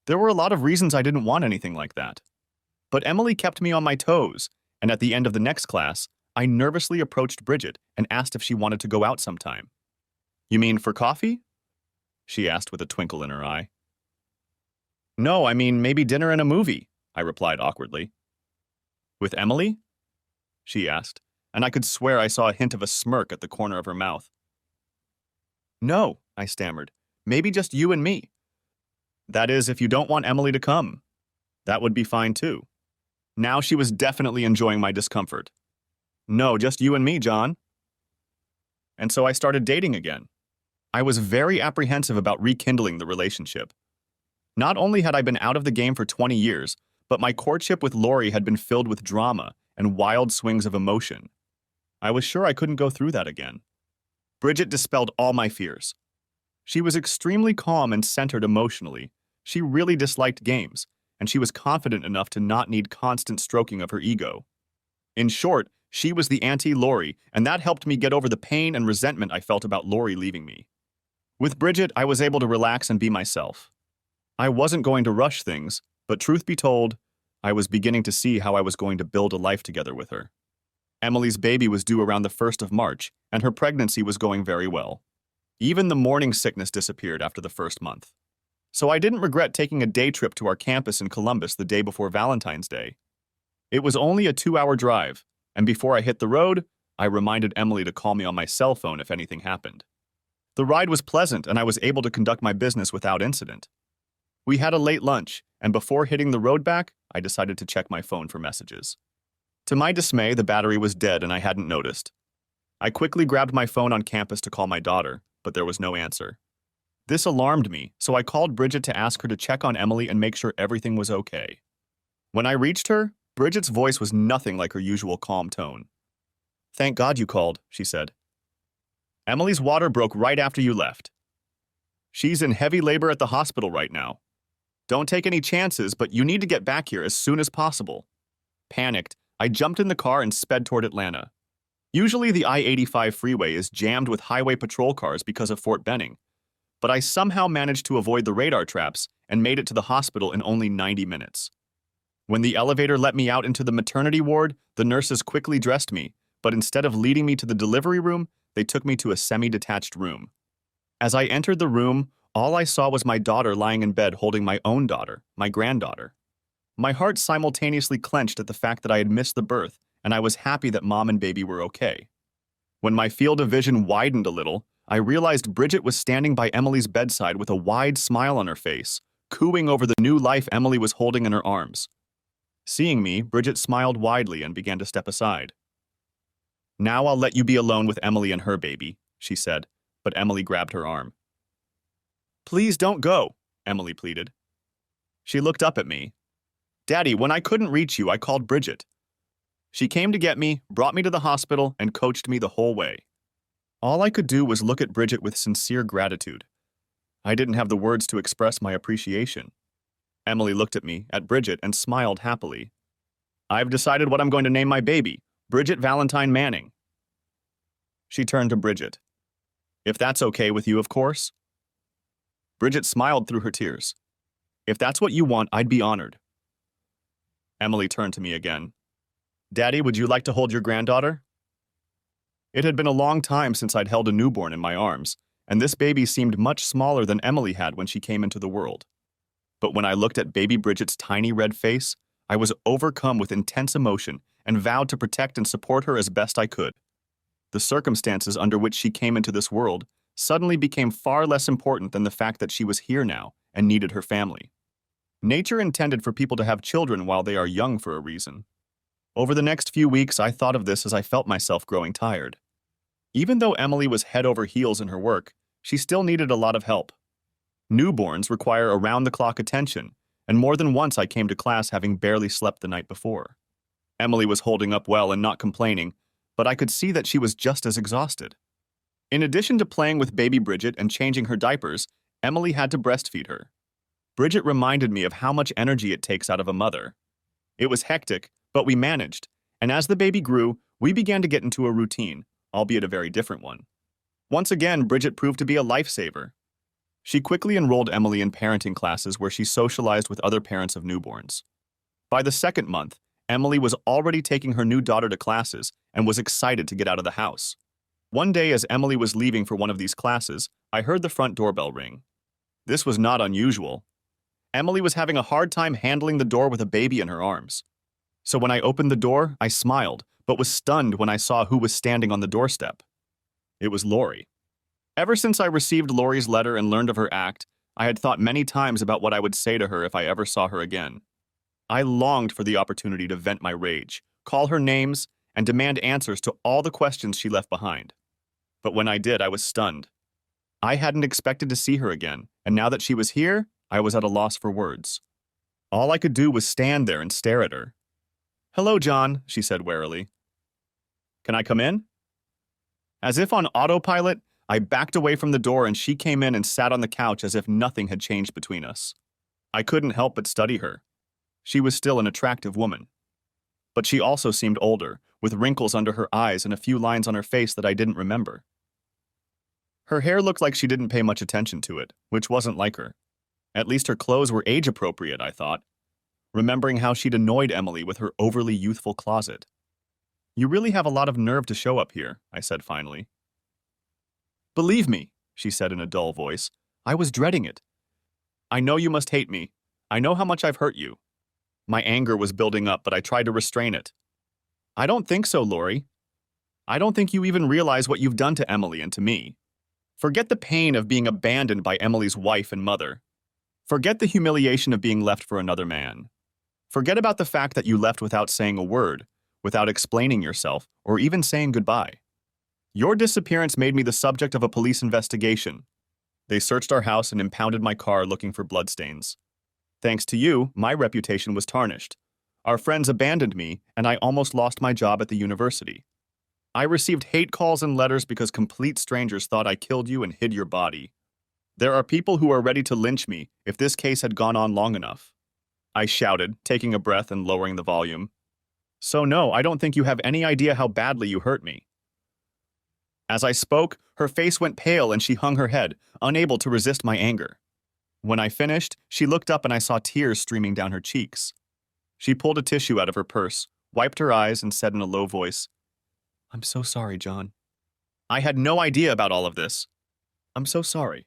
Speaker 1: There were a lot of reasons I didn't want anything like that. But Emily kept me on my toes, and at the end of the next class, I nervously approached Bridget and asked if she wanted to go out sometime. "You mean for coffee?" she asked with a twinkle in her eye. "No, I mean maybe dinner and a movie," I replied awkwardly. "With Emily?" she asked, and I could swear I saw a hint of a smirk at the corner of her mouth. "No," I stammered. "Maybe just you and me." "That is, if you don't want Emily to come. That would be fine too." Now she was definitely enjoying my discomfort. "No, just you and me, John." And so I started dating again. I was very apprehensive about rekindling the relationship. Not only had I been out of the game for 20 years, but my courtship with Lori had been filled with drama and wild swings of emotion. I was sure I couldn't go through that again. Bridget dispelled all my fears. She was extremely calm and centered emotionally. She really disliked games, and she was confident enough to not need constant stroking of her ego. In short, she was the anti-Lori, and that helped me get over the pain and resentment I felt about Lori leaving me. With Bridget, I was able to relax and be myself. I wasn't going to rush things, but truth be told, I was beginning to see how I was going to build a life together with her. Emily's baby was due around the 1st of March, and her pregnancy was going very well. Even the morning sickness disappeared after the first month. So I didn't regret taking a day trip to our campus in Columbus the day before Valentine's Day. It was only a 2-hour drive, and before I hit the road, I reminded Emily to call me on my cell phone if anything happened. The ride was pleasant, and I was able to conduct my business without incident. We had a late lunch, and before hitting the road back, I decided to check my phone for messages. To my dismay, the battery was dead and I hadn't noticed. I quickly grabbed my phone on campus to call my daughter, but there was no answer. This alarmed me, so I called Bridget to ask her to check on Emily and make sure everything was okay. When I reached her, Bridget's voice was nothing like her usual calm tone. "Thank God you called," she said. "Emily's water broke right after you left. She's in heavy labor at the hospital right now. Don't take any chances, but you need to get back here as soon as possible." Panicked, I jumped in the car and sped toward Atlanta. Usually the I-85 freeway is jammed with highway patrol cars because of Fort Benning, but I somehow managed to avoid the radar traps and made it to the hospital in only 90 minutes. When the elevator let me out into the maternity ward, the nurses quickly dressed me, but instead of leading me to the delivery room, they took me to a semi-detached room. As I entered the room, all I saw was my daughter lying in bed holding my own daughter, my granddaughter. My heart simultaneously clenched at the fact that I had missed the birth, and I was happy that mom and baby were okay. When my field of vision widened a little, I realized Bridget was standing by Emily's bedside with a wide smile on her face, cooing over the new life Emily was holding in her arms. Seeing me, Bridget smiled widely and began to step aside. "Now I'll let you be alone with Emily and her baby," she said, but Emily grabbed her arm. "Please don't go," Emily pleaded. She looked up at me. "Daddy, when I couldn't reach you, I called Bridget. She came to get me, brought me to the hospital, and coached me the whole way." All I could do was look at Bridget with sincere gratitude. I didn't have the words to express my appreciation. Emily looked at me, at Bridget, and smiled happily. "I've decided what I'm going to name my baby, Bridget Valentine Manning." She turned to Bridget. "If that's okay with you, of course." Bridget smiled through her tears. "If that's what you want, I'd be honored." Emily turned to me again. "Daddy, would you like to hold your granddaughter?" It had been a long time since I'd held a newborn in my arms, and this baby seemed much smaller than Emily had when she came into the world. But when I looked at baby Bridget's tiny red face, I was overcome with intense emotion and vowed to protect and support her as best I could. The circumstances under which she came into this world suddenly became far less important than the fact that she was here now and needed her family. Nature intended for people to have children while they are young for a reason. Over the next few weeks, I thought of this as I felt myself growing tired. Even though Emily was head over heels in her work, she still needed a lot of help. Newborns require around-the-clock attention, and more than once I came to class having barely slept the night before. Emily was holding up well and not complaining, but I could see that she was just as exhausted. In addition to playing with baby Bridget and changing her diapers, Emily had to breastfeed her. Bridget reminded me of how much energy it takes out of a mother. It was hectic, but we managed, and as the baby grew, we began to get into a routine, albeit a very different one. Once again, Bridget proved to be a lifesaver. She quickly enrolled Emily in parenting classes where she socialized with other parents of newborns. By the second month, Emily was already taking her new daughter to classes and was excited to get out of the house. One day, as Emily was leaving for one of these classes, I heard the front doorbell ring. This was not unusual. Emily was having a hard time handling the door with a baby in her arms. So when I opened the door, I smiled, but was stunned when I saw who was standing on the doorstep. It was Lori. Ever since I received Lori's letter and learned of her act, I had thought many times about what I would say to her if I ever saw her again. I longed for the opportunity to vent my rage, call her names, and demand answers to all the questions she left behind. But when I did, I was stunned. I hadn't expected to see her again, and now that she was here, I was at a loss for words. All I could do was stand there and stare at her. "Hello, John," she said warily. "Can I come in?" As if on autopilot, I backed away from the door and she came in and sat on the couch as if nothing had changed between us. I couldn't help but study her. She was still an attractive woman. But she also seemed older, with wrinkles under her eyes and a few lines on her face that I didn't remember. Her hair looked like she didn't pay much attention to it, which wasn't like her. At least her clothes were age-appropriate, I thought, remembering how she'd annoyed Emily with her overly youthful closet. "You really have a lot of nerve to show up here," I said finally. "Believe me," she said in a dull voice, "I was dreading it. I know you must hate me. I know how much I've hurt you." My anger was building up, but I tried to restrain it. "I don't think so, Lori. I don't think you even realize what you've done to Emily and to me. Forget the pain of being abandoned by Emily's wife and mother. Forget the humiliation of being left for another man. Forget about the fact that you left without saying a word, without explaining yourself, or even saying goodbye. Your disappearance made me the subject of a police investigation. They searched our house and impounded my car looking for bloodstains. Thanks to you, my reputation was tarnished. Our friends abandoned me, and I almost lost my job at the university. I received hate calls and letters because complete strangers thought I killed you and hid your body. There are people who are ready to lynch me if this case had gone on long enough. I shouted, taking a breath and lowering the volume. So no, I don't think you have any idea how badly you hurt me. As I spoke, her face went pale and she hung her head, unable to resist my anger. When I finished, she looked up and I saw tears streaming down her cheeks. She pulled a tissue out of her purse, wiped her eyes, and said in a low voice, "I'm so sorry, John. I had no idea about all of this. I'm so sorry."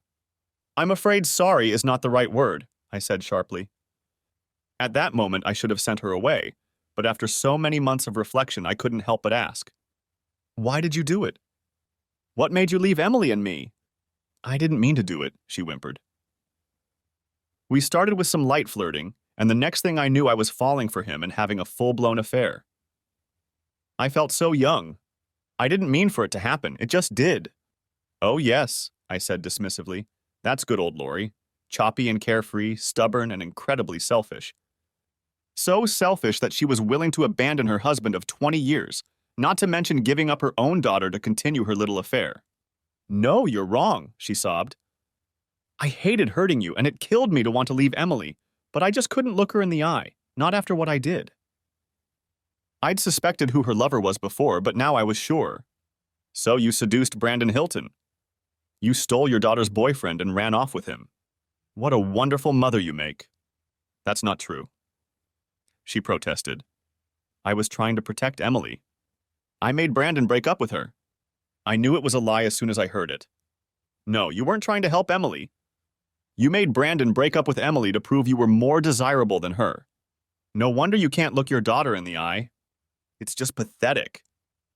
Speaker 1: "I'm afraid sorry is not the right word," I said sharply. At that moment, I should have sent her away, but after so many months of reflection, I couldn't help but ask, "Why did you do it? What made you leave Emily and me?" "I didn't mean to do it," she whimpered. We started with some light flirting, and the next thing I knew I was falling for him and having a full-blown affair. I felt so young. I didn't mean for it to happen, it just did. "Oh yes," I said dismissively. "That's good old Lori. Choppy and carefree, stubborn and incredibly selfish. So selfish that she was willing to abandon her husband of 20 years, not to mention giving up her own daughter to continue her little affair." "No, you're wrong," she sobbed. "I hated hurting you, and it killed me to want to leave Emily, but I just couldn't look her in the eye, not after what I did." I'd suspected who her lover was before, but now I was sure. "So you seduced Brandon Hilton. You stole your daughter's boyfriend and ran off with him. What a wonderful mother you make." "That's not true," she protested. "I was trying to protect Emily. I made Brandon break up with her. I knew it was a lie as soon as I heard it." "No, you weren't trying to help Emily. You made Brandon break up with Emily to prove you were more desirable than her. No wonder you can't look your daughter in the eye. It's just pathetic."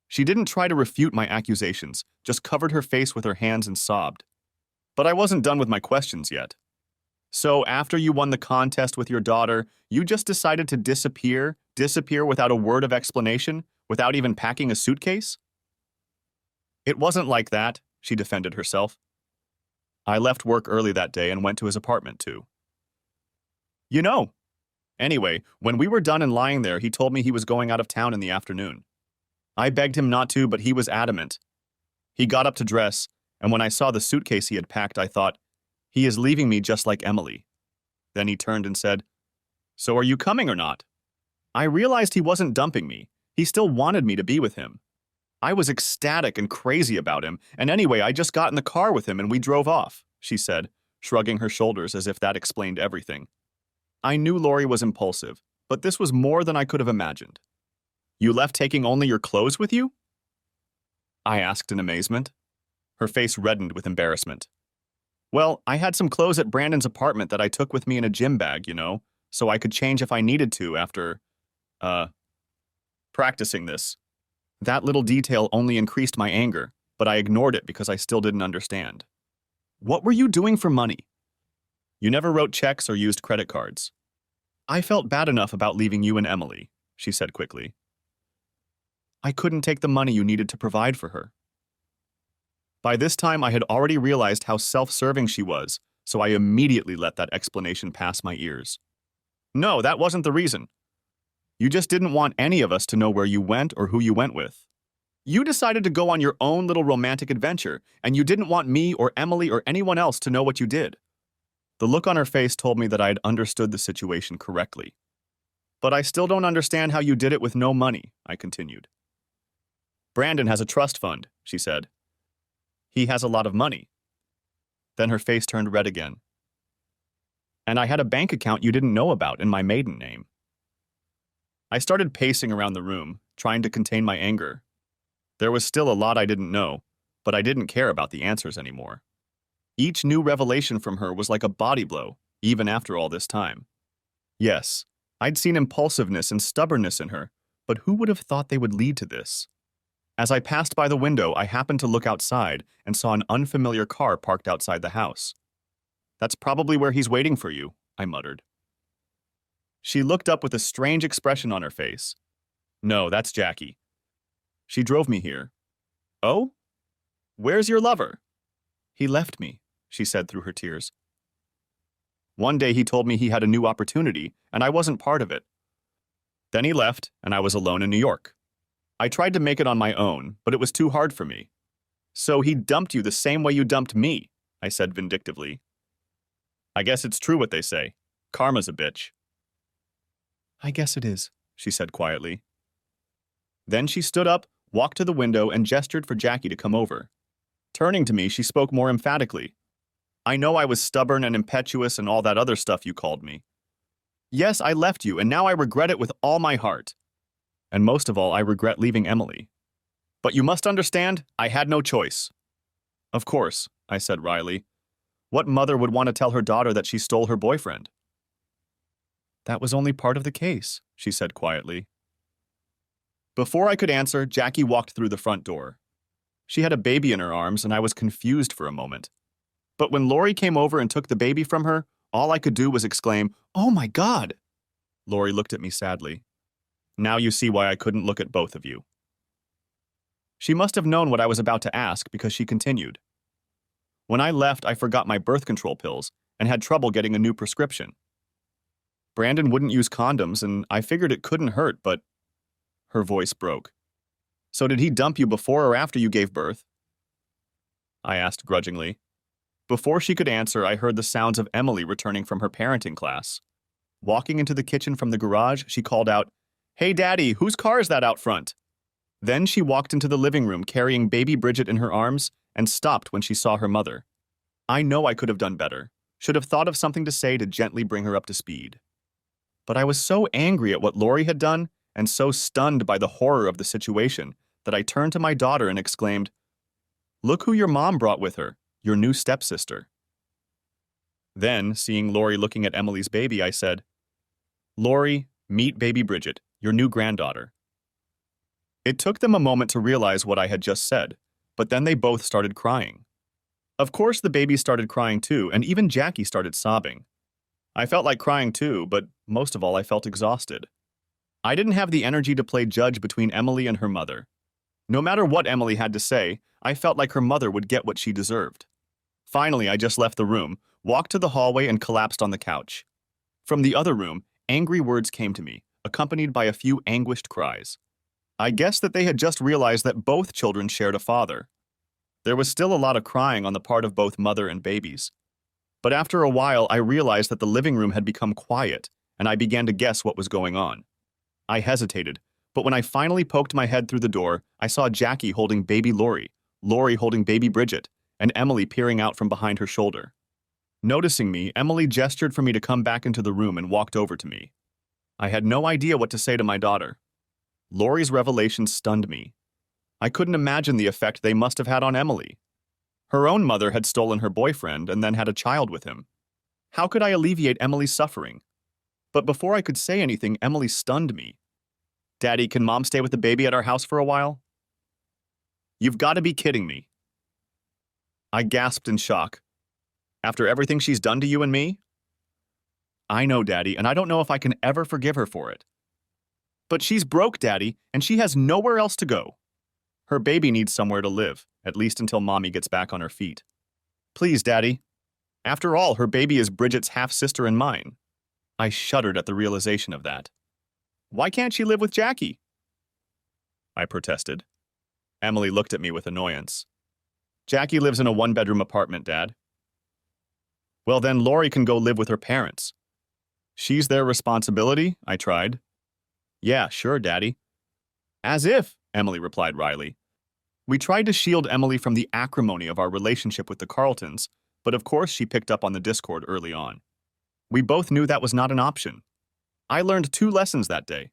Speaker 1: She didn't try to refute my accusations, just covered her face with her hands and sobbed. But I wasn't done with my questions yet. "So after you won the contest with your daughter, you just decided to disappear without a word of explanation, without even packing a suitcase?" "It wasn't like that," she defended herself. "I left work early that day and went to his apartment too. You know. Anyway, when we were done and lying there, he told me he was going out of town in the afternoon. I begged him not to, but he was adamant. He got up to dress, and when I saw the suitcase he had packed, I thought, he is leaving me just like Emily. Then he turned and said, 'So are you coming or not?' I realized he wasn't dumping me. He still wanted me to be with him. I was ecstatic and crazy about him, and anyway, I just got in the car with him and we drove off," she said, shrugging her shoulders as if that explained everything. I knew Lori was impulsive, but this was more than I could have imagined. "You left taking only your clothes with you?" I asked in amazement. Her face reddened with embarrassment. "Well, I had some clothes at Brandon's apartment that I took with me in a gym bag, so I could change if I needed to after, practicing this." That little detail only increased my anger, but I ignored it because I still didn't understand. "What were you doing for money?" "You never wrote checks or used credit cards." "I felt bad enough about leaving you and Emily," she said quickly. "I couldn't take the money you needed to provide for her." By this time, I had already realized how self-serving she was, so I immediately let that explanation pass my ears. "No, that wasn't the reason. You just didn't want any of us to know where you went or who you went with. You decided to go on your own little romantic adventure, and you didn't want me or Emily or anyone else to know what you did." The look on her face told me that I had understood the situation correctly. "But I still don't understand how you did it with no money," I continued. "Brandon has a trust fund," she said. "He has a lot of money." Then her face turned red again. "And I had a bank account you didn't know about in my maiden name." I started pacing around the room, trying to contain my anger. There was still a lot I didn't know, but I didn't care about the answers anymore. Each new revelation from her was like a body blow, even after all this time. Yes, I'd seen impulsiveness and stubbornness in her, but who would have thought they would lead to this? As I passed by the window, I happened to look outside and saw an unfamiliar car parked outside the house. That's probably where he's waiting for you, I muttered. She looked up with a strange expression on her face. No, that's Jackie. She drove me here. Oh? Where's your lover? He left me, she said through her tears. One day he told me he had a new opportunity, and I wasn't part of it. Then he left, and I was alone in New York. I tried to make it on my own, but it was too hard for me. So he dumped you the same way you dumped me, I said vindictively. I guess it's true what they say. Karma's a bitch. I guess it is, she said quietly. Then she stood up, walked to the window, and gestured for Jackie to come over. Turning to me, she spoke more emphatically. I know I was stubborn and impetuous and all that other stuff you called me. Yes, I left you, and now I regret it with all my heart. And most of all, I regret leaving Emily. But you must understand, I had no choice. Of course, I said wryly. What mother would want to tell her daughter that she stole her boyfriend? That was only part of the case, she said quietly. Before I could answer, Jackie walked through the front door. She had a baby in her arms, and I was confused for a moment. But when Lori came over and took the baby from her, all I could do was exclaim, "Oh my God!" Lori looked at me sadly. Now you see why I couldn't look at both of you. She must have known what I was about to ask because she continued. When I left, I forgot my birth control pills and had trouble getting a new prescription. Brandon wouldn't use condoms, and I figured it couldn't hurt, but... Her voice broke. So did he dump you before or after you gave birth? I asked grudgingly. Before she could answer, I heard the sounds of Emily returning from her parenting class. Walking into the kitchen from the garage, she called out, "Hey, Daddy, whose car is that out front?" Then she walked into the living room carrying baby Bridget in her arms and stopped when she saw her mother. I know I could have done better, should have thought of something to say to gently bring her up to speed. But I was so angry at what Lori had done and so stunned by the horror of the situation that I turned to my daughter and exclaimed, "Look who your mom brought with her, your new stepsister." Then, seeing Lori looking at Emily's baby, I said, "Lori, meet baby Bridget, your new granddaughter." It took them a moment to realize what I had just said, but then they both started crying. Of course, the baby started crying too, and even Jackie started sobbing. I felt like crying too, but most of all, I felt exhausted. I didn't have the energy to play judge between Emily and her mother. No matter what Emily had to say, I felt like her mother would get what she deserved. Finally, I just left the room, walked to the hallway, and collapsed on the couch. From the other room, angry words came to me, accompanied by a few anguished cries. I guessed that they had just realized that both children shared a father. There was still a lot of crying on the part of both mother and babies. But after a while, I realized that the living room had become quiet, and I began to guess what was going on. I hesitated, but when I finally poked my head through the door, I saw Jackie holding baby Lori, Lori holding baby Bridget, and Emily peering out from behind her shoulder. Noticing me, Emily gestured for me to come back into the room and walked over to me. I had no idea what to say to my daughter. Lori's revelation stunned me. I couldn't imagine the effect they must have had on Emily. Her own mother had stolen her boyfriend and then had a child with him. How could I alleviate Emily's suffering? But before I could say anything, Emily stunned me. "Daddy, can Mom stay with the baby at our house for a while?" "You've got to be kidding me." I gasped in shock. "After everything she's done to you and me?" "I know, Daddy, and I don't know if I can ever forgive her for it." "But she's broke, Daddy, and she has nowhere else to go. Her baby needs somewhere to live, at least until Mommy gets back on her feet. Please, Daddy. After all, her baby is Bridget's half-sister and mine." I shuddered at the realization of that. "Why can't she live with Jackie?" I protested. Emily looked at me with annoyance. "Jackie lives in a one-bedroom apartment, Dad." "Well, then Lori can go live with her parents." "She's their responsibility?" I tried. "Yeah, sure, Daddy." "As if," Emily replied wryly. We tried to shield Emily from the acrimony of our relationship with the Carltons, but of course she picked up on the discord early on. We both knew that was not an option. I learned 2 lessons that day.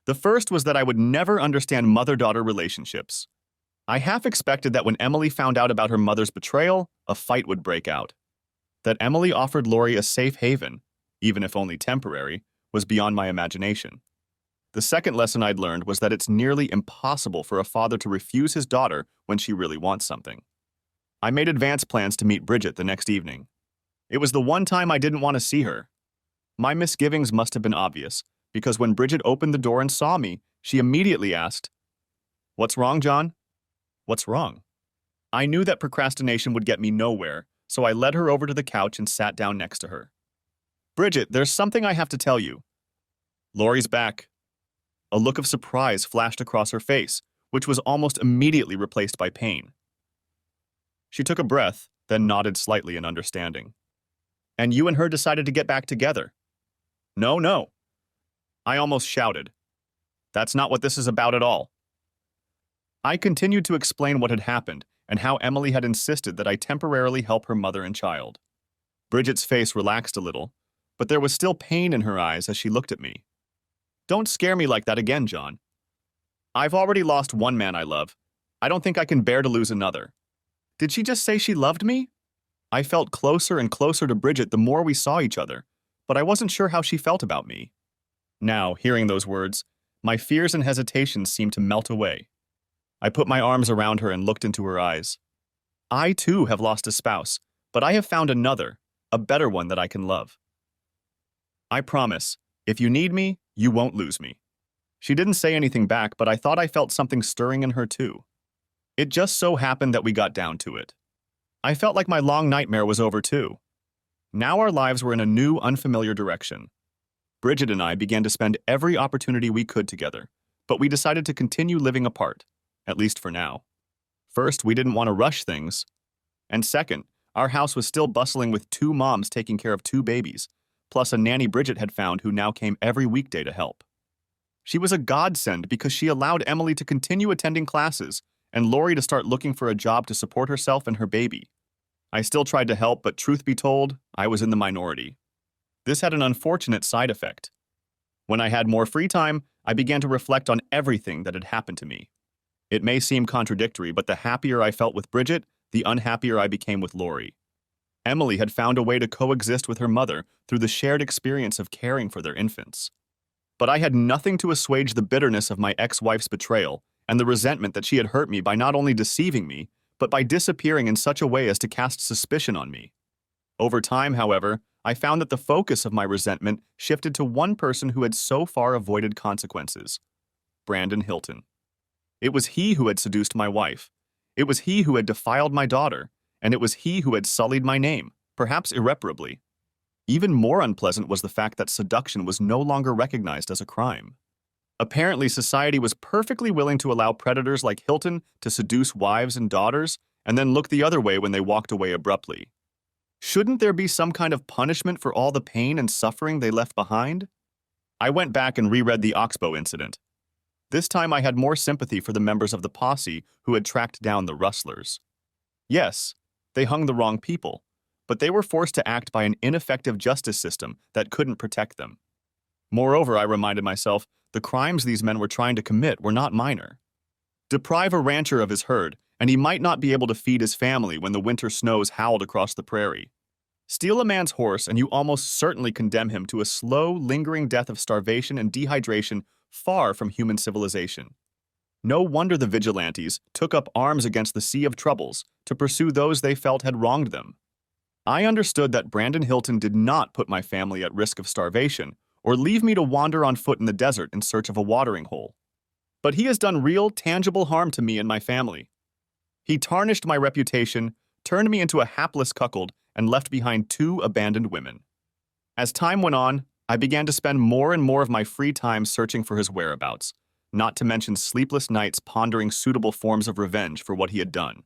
Speaker 1: The first was that I would never understand mother-daughter relationships. I half expected that when Emily found out about her mother's betrayal, a fight would break out. That Emily offered Lori a safe haven, even if only temporary, was beyond my imagination. The second lesson I'd learned was that it's nearly impossible for a father to refuse his daughter when she really wants something. I made advance plans to meet Bridget the next evening. It was the one time I didn't want to see her. My misgivings must have been obvious, because when Bridget opened the door and saw me, she immediately asked, "What's wrong, John?" What's wrong? I knew that procrastination would get me nowhere, so I led her over to the couch and sat down next to her. "Bridget, there's something I have to tell you." "Lori's back." A look of surprise flashed across her face, which was almost immediately replaced by pain. She took a breath, then nodded slightly in understanding. "And you and her decided to get back together?" "No, no." I almost shouted. "That's not what this is about at all." I continued to explain what had happened and how Emily had insisted that I temporarily help her mother and child. Bridget's face relaxed a little, but there was still pain in her eyes as she looked at me. "Don't scare me like that again, John. I've already lost one man I love. I don't think I can bear to lose another." Did she just say she loved me? I felt closer and closer to Bridget the more we saw each other, but I wasn't sure how she felt about me. Now, hearing those words, my fears and hesitations seemed to melt away. I put my arms around her and looked into her eyes. I too have lost a spouse, but I have found another, a better one that I can love. I promise, if you need me, you won't lose me. She didn't say anything back, but I thought I felt something stirring in her too. It just so happened that we got down to it. I felt like my long nightmare was over too. Now our lives were in a new, unfamiliar direction. Bridget and I began to spend every opportunity we could together, but we decided to continue living apart, at least for now. First, we didn't want to rush things. And second, our house was still bustling with two moms taking care of two babies, plus a nanny Bridget had found who now came every weekday to help. She was a godsend because she allowed Emily to continue attending classes and Lori to start looking for a job to support herself and her baby. I still tried to help, but truth be told, I was in the minority. This had an unfortunate side effect. When I had more free time, I began to reflect on everything that had happened to me. It may seem contradictory, but the happier I felt with Bridget, the unhappier I became with Lori. Emily had found a way to coexist with her mother through the shared experience of caring for their infants. But I had nothing to assuage the bitterness of my ex-wife's betrayal and the resentment that she had hurt me by not only deceiving me, but by disappearing in such a way as to cast suspicion on me. Over time, however, I found that the focus of my resentment shifted to one person who had so far avoided consequences: Brandon Hilton. It was he who had seduced my wife. It was he who had defiled my daughter, and it was he who had sullied my name, perhaps irreparably. Even more unpleasant was the fact that seduction was no longer recognized as a crime. Apparently, society was perfectly willing to allow predators like Hilton to seduce wives and daughters and then look the other way when they walked away abruptly. Shouldn't there be some kind of punishment for all the pain and suffering they left behind? I went back and reread the Oxbow incident. This time I had more sympathy for the members of the posse who had tracked down the rustlers. Yes, they hung the wrong people, but they were forced to act by an ineffective justice system that couldn't protect them. Moreover, I reminded myself, the crimes these men were trying to commit were not minor. Deprive a rancher of his herd, and he might not be able to feed his family when the winter snows howled across the prairie. Steal a man's horse, and you almost certainly condemn him to a slow, lingering death of starvation and dehydration far from human civilization. No wonder the vigilantes took up arms against the sea of troubles to pursue those they felt had wronged them. I understood that Brandon Hilton did not put my family at risk of starvation or leave me to wander on foot in the desert in search of a watering hole. But he has done real, tangible harm to me and my family. He tarnished my reputation, turned me into a hapless cuckold, and left behind two abandoned women. As time went on, I began to spend more and more of my free time searching for his whereabouts, not to mention sleepless nights pondering suitable forms of revenge for what he had done.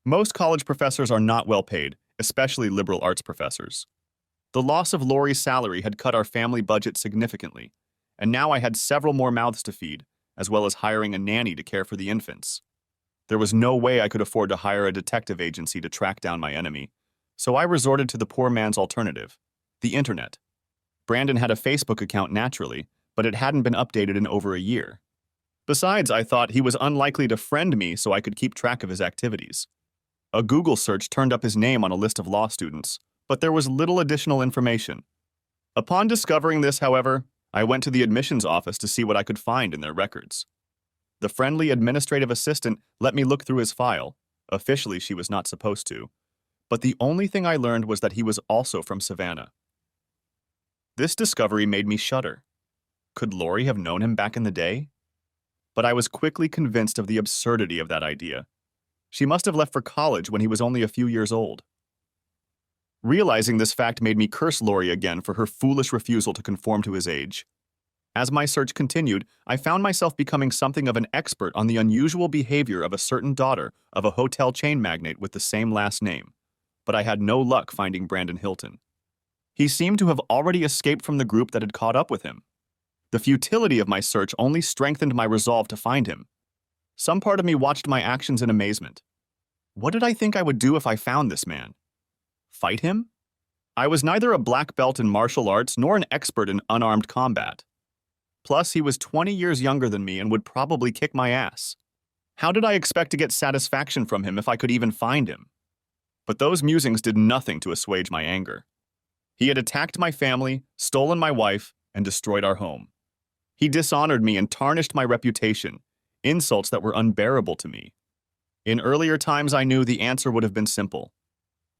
Speaker 1: Most college professors are not well paid, especially liberal arts professors. The loss of Lori's salary had cut our family budget significantly, and now I had several more mouths to feed, as well as hiring a nanny to care for the infants. There was no way I could afford to hire a detective agency to track down my enemy, so I resorted to the poor man's alternative, the internet. Brandon had a Facebook account naturally, but it hadn't been updated in over a year. Besides, I thought he was unlikely to friend me so I could keep track of his activities. A Google search turned up his name on a list of law students, but there was little additional information. Upon discovering this, however, I went to the admissions office to see what I could find in their records. The friendly administrative assistant let me look through his file. Officially, she was not supposed to. But the only thing I learned was that he was also from Savannah. This discovery made me shudder. Could Lori have known him back in the day? But I was quickly convinced of the absurdity of that idea. She must have left for college when he was only a few years old. Realizing this fact made me curse Lori again for her foolish refusal to conform to his age. As my search continued, I found myself becoming something of an expert on the unusual behavior of a certain daughter of a hotel chain magnate with the same last name. But I had no luck finding Brandon Hilton. He seemed to have already escaped from the group that had caught up with him. The futility of my search only strengthened my resolve to find him. Some part of me watched my actions in amazement. What did I think I would do if I found this man? Fight him? I was neither a black belt in martial arts nor an expert in unarmed combat. Plus, he was 20 years younger than me and would probably kick my ass. How did I expect to get satisfaction from him if I could even find him? But those musings did nothing to assuage my anger. He had attacked my family, stolen my wife, and destroyed our home. He dishonored me and tarnished my reputation, insults that were unbearable to me. In earlier times, I knew the answer would have been simple.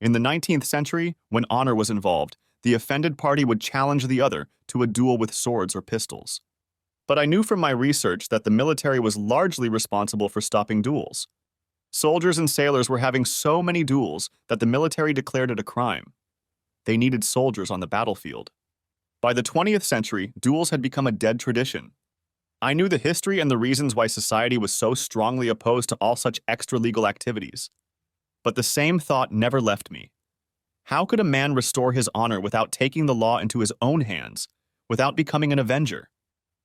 Speaker 1: In the 19th century, when honor was involved, the offended party would challenge the other to a duel with swords or pistols. But I knew from my research that the military was largely responsible for stopping duels. Soldiers and sailors were having so many duels that the military declared it a crime. They needed soldiers on the battlefield. By the 20th century, duels had become a dead tradition. I knew the history and the reasons why society was so strongly opposed to all such extra-legal activities. But the same thought never left me. How could a man restore his honor without taking the law into his own hands, without becoming an avenger?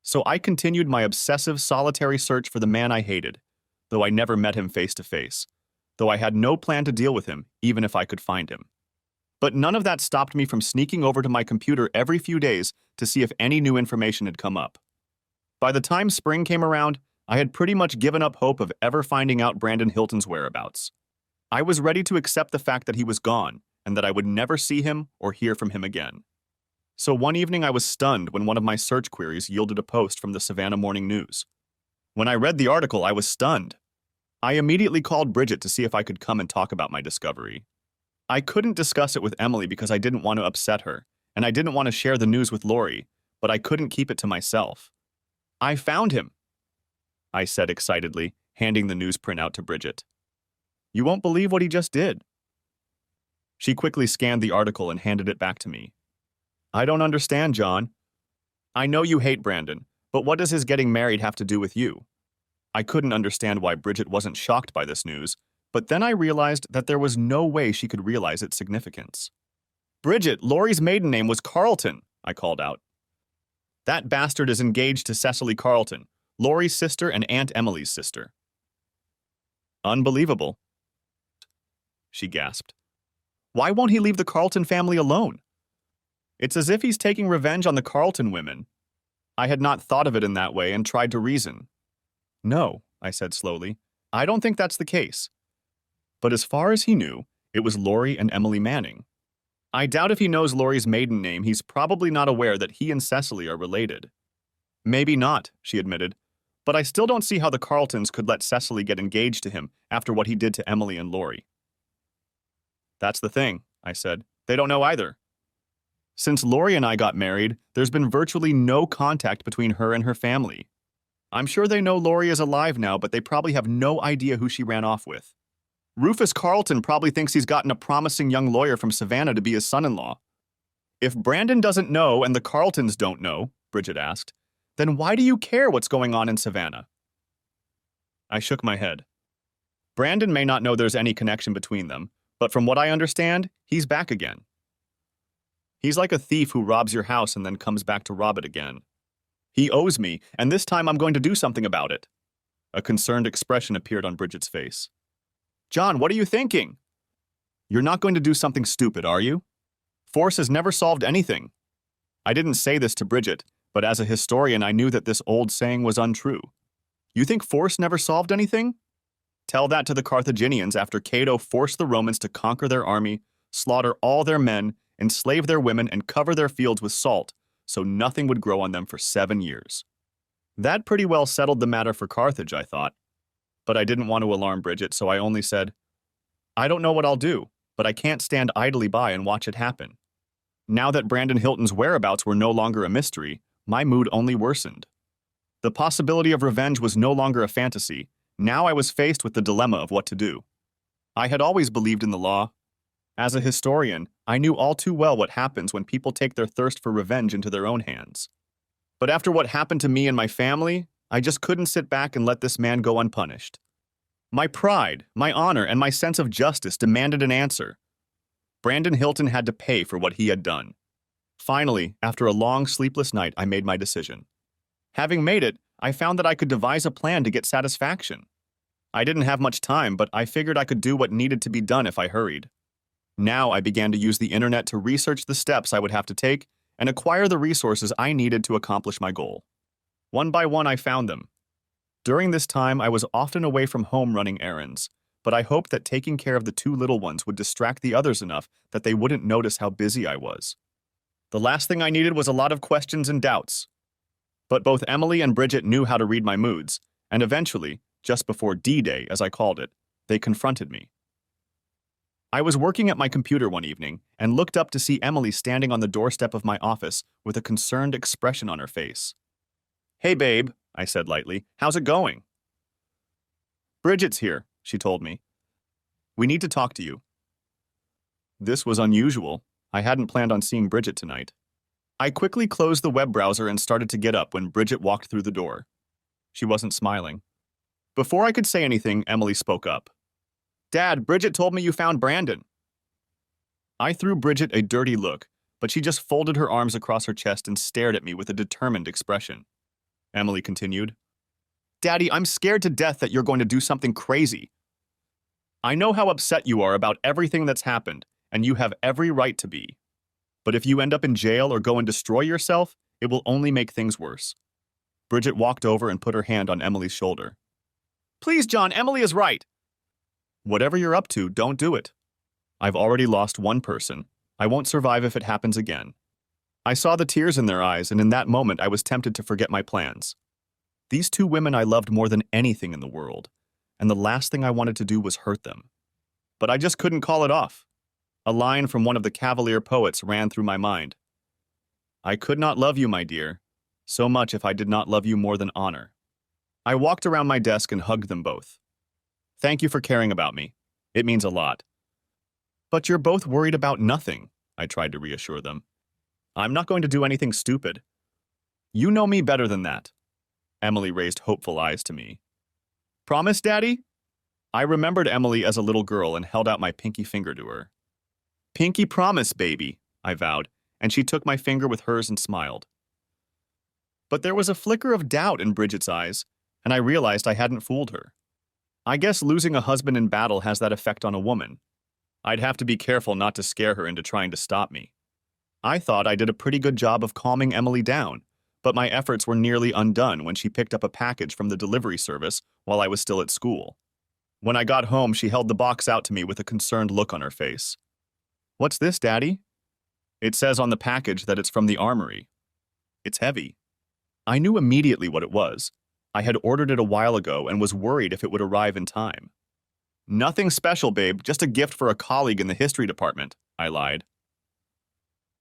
Speaker 1: So I continued my obsessive, solitary search for the man I hated, though I never met him face to face, though I had no plan to deal with him, even if I could find him. But none of that stopped me from sneaking over to my computer every few days to see if any new information had come up. By the time spring came around, I had pretty much given up hope of ever finding out Brandon Hilton's whereabouts. I was ready to accept the fact that he was gone and that I would never see him or hear from him again. So one evening I was stunned when one of my search queries yielded a post from the Savannah Morning News. When I read the article, I was stunned. I immediately called Bridget to see if I could come and talk about my discovery. I couldn't discuss it with Emily because I didn't want to upset her, and I didn't want to share the news with Lori, but I couldn't keep it to myself. I found him, I said excitedly, handing the news printout to Bridget. You won't believe what he just did. She quickly scanned the article and handed it back to me. I don't understand, John. I know you hate Brandon, but what does his getting married have to do with you? I couldn't understand why Bridget wasn't shocked by this news, but then I realized that there was no way she could realize its significance. Bridget, Lori's maiden name was Carlton, I called out. That bastard is engaged to Cecily Carlton, Lori's sister and Aunt Emily's sister. Unbelievable, she gasped. Why won't he leave the Carlton family alone? It's as if he's taking revenge on the Carlton women. I had not thought of it in that way and tried to reason. No, I said slowly, I don't think that's the case. But as far as he knew, it was Lori and Emily Manning. I doubt if he knows Lori's maiden name, he's probably not aware that he and Cecily are related. Maybe not, she admitted, but I still don't see how the Carltons could let Cecily get engaged to him after what he did to Emily and Lori. That's the thing, I said. They don't know either. Since Lori and I got married, there's been virtually no contact between her and her family. I'm sure they know Lori is alive now, but they probably have no idea who she ran off with. Rufus Carlton probably thinks he's gotten a promising young lawyer from Savannah to be his son-in-law. If Brandon doesn't know and the Carltons don't know, Bridget asked, then why do you care what's going on in Savannah? I shook my head. Brandon may not know there's any connection between them, but from what I understand, he's back again. He's like a thief who robs your house and then comes back to rob it again. He owes me, and this time I'm going to do something about it. A concerned expression appeared on Bridget's face. John, what are you thinking? You're not going to do something stupid, are you? Force has never solved anything. I didn't say this to Bridget, but as a historian I knew that this old saying was untrue. You think force never solved anything? Tell that to the Carthaginians after Cato forced the Romans to conquer their army, slaughter all their men, enslave their women, and cover their fields with salt, so nothing would grow on them for 7 years. That pretty well settled the matter for Carthage, I thought. But I didn't want to alarm Bridget, so I only said, I don't know what I'll do, but I can't stand idly by and watch it happen. Now that Brandon Hilton's whereabouts were no longer a mystery, my mood only worsened. The possibility of revenge was no longer a fantasy. Now I was faced with the dilemma of what to do. I had always believed in the law. As a historian, I knew all too well what happens when people take their thirst for revenge into their own hands. But after what happened to me and my family, I just couldn't sit back and let this man go unpunished. My pride, my honor, and my sense of justice demanded an answer. Brandon Hilton had to pay for what he had done. Finally, after a long, sleepless night, I made my decision. Having made it, I found that I could devise a plan to get satisfaction. I didn't have much time, but I figured I could do what needed to be done if I hurried. Now I began to use the internet to research the steps I would have to take and acquire the resources I needed to accomplish my goal. One by one, I found them. During this time, I was often away from home running errands, but I hoped that taking care of the 2 little ones would distract the others enough that they wouldn't notice how busy I was. The last thing I needed was a lot of questions and doubts. But both Emily and Bridget knew how to read my moods, and eventually, just before D-Day, as I called it, they confronted me. I was working at my computer one evening and looked up to see Emily standing on the doorstep of my office with a concerned expression on her face. Hey, babe, I said lightly. How's it going? Bridget's here, she told me. We need to talk to you. This was unusual. I hadn't planned on seeing Bridget tonight. I quickly closed the web browser and started to get up when Bridget walked through the door. She wasn't smiling. Before I could say anything, Emily spoke up. Dad, Bridget told me you found Brandon. I threw Bridget a dirty look, but she just folded her arms across her chest and stared at me with a determined expression. Emily continued. Daddy, I'm scared to death that you're going to do something crazy. I know how upset you are about everything that's happened, and you have every right to be. But if you end up in jail or go and destroy yourself, it will only make things worse. Bridget walked over and put her hand on Emily's shoulder. Please, John, Emily is right. Whatever you're up to, don't do it. I've already lost one person. I won't survive if it happens again. I saw the tears in their eyes, and in that moment I was tempted to forget my plans. These 2 women I loved more than anything in the world, and the last thing I wanted to do was hurt them. But I just couldn't call it off. A line from one of the Cavalier poets ran through my mind. I could not love you, my dear, so much if I did not love you more than honor. I walked around my desk and hugged them both. Thank you for caring about me. It means a lot. But you're both worried about nothing, I tried to reassure them. I'm not going to do anything stupid. You know me better than that. Emily raised hopeful eyes to me. Promise, Daddy? I remembered Emily as a little girl and held out my pinky finger to her. Pinky promise, baby, I vowed, and she took my finger with hers and smiled. But there was a flicker of doubt in Bridget's eyes, and I realized I hadn't fooled her. I guess losing a husband in battle has that effect on a woman. I'd have to be careful not to scare her into trying to stop me. I thought I did a pretty good job of calming Emily down, but my efforts were nearly undone when she picked up a package from the delivery service while I was still at school. When I got home, she held the box out to me with a concerned look on her face. What's this, Daddy? It says on the package that it's from the armory. It's heavy. I knew immediately what it was. I had ordered it a while ago and was worried if it would arrive in time. Nothing special, babe, just a gift for a colleague in the history department, I lied.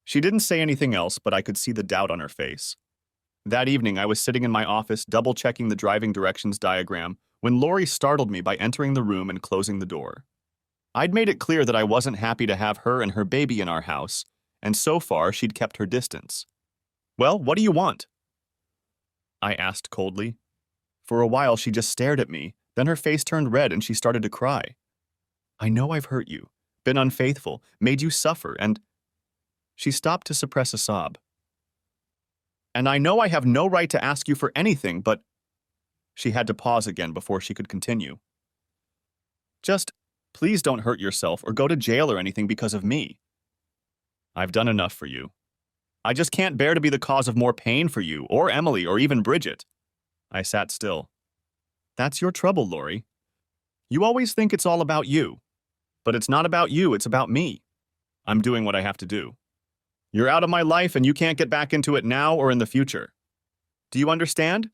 Speaker 1: She didn't say anything else, but I could see the doubt on her face. That evening, I was sitting in my office double-checking the driving directions diagram when Lori startled me by entering the room and closing the door. I'd made it clear that I wasn't happy to have her and her baby in our house, and so far she'd kept her distance. Well, what do you want? I asked coldly. For a while, she just stared at me, then her face turned red and she started to cry. I know I've hurt you, been unfaithful, made you suffer, and... She stopped to suppress a sob. And I know I have no right to ask you for anything, but... She had to pause again before she could continue. Just, please don't hurt yourself or go to jail or anything because of me. I've done enough for you. I just can't bear to be the cause of more pain for you, or Emily, or even Bridget. I sat still. That's your trouble, Lori. You always think it's all about you. But it's not about you, it's about me. I'm doing what I have to do. You're out of my life and you can't get back into it now or in the future. Do you understand?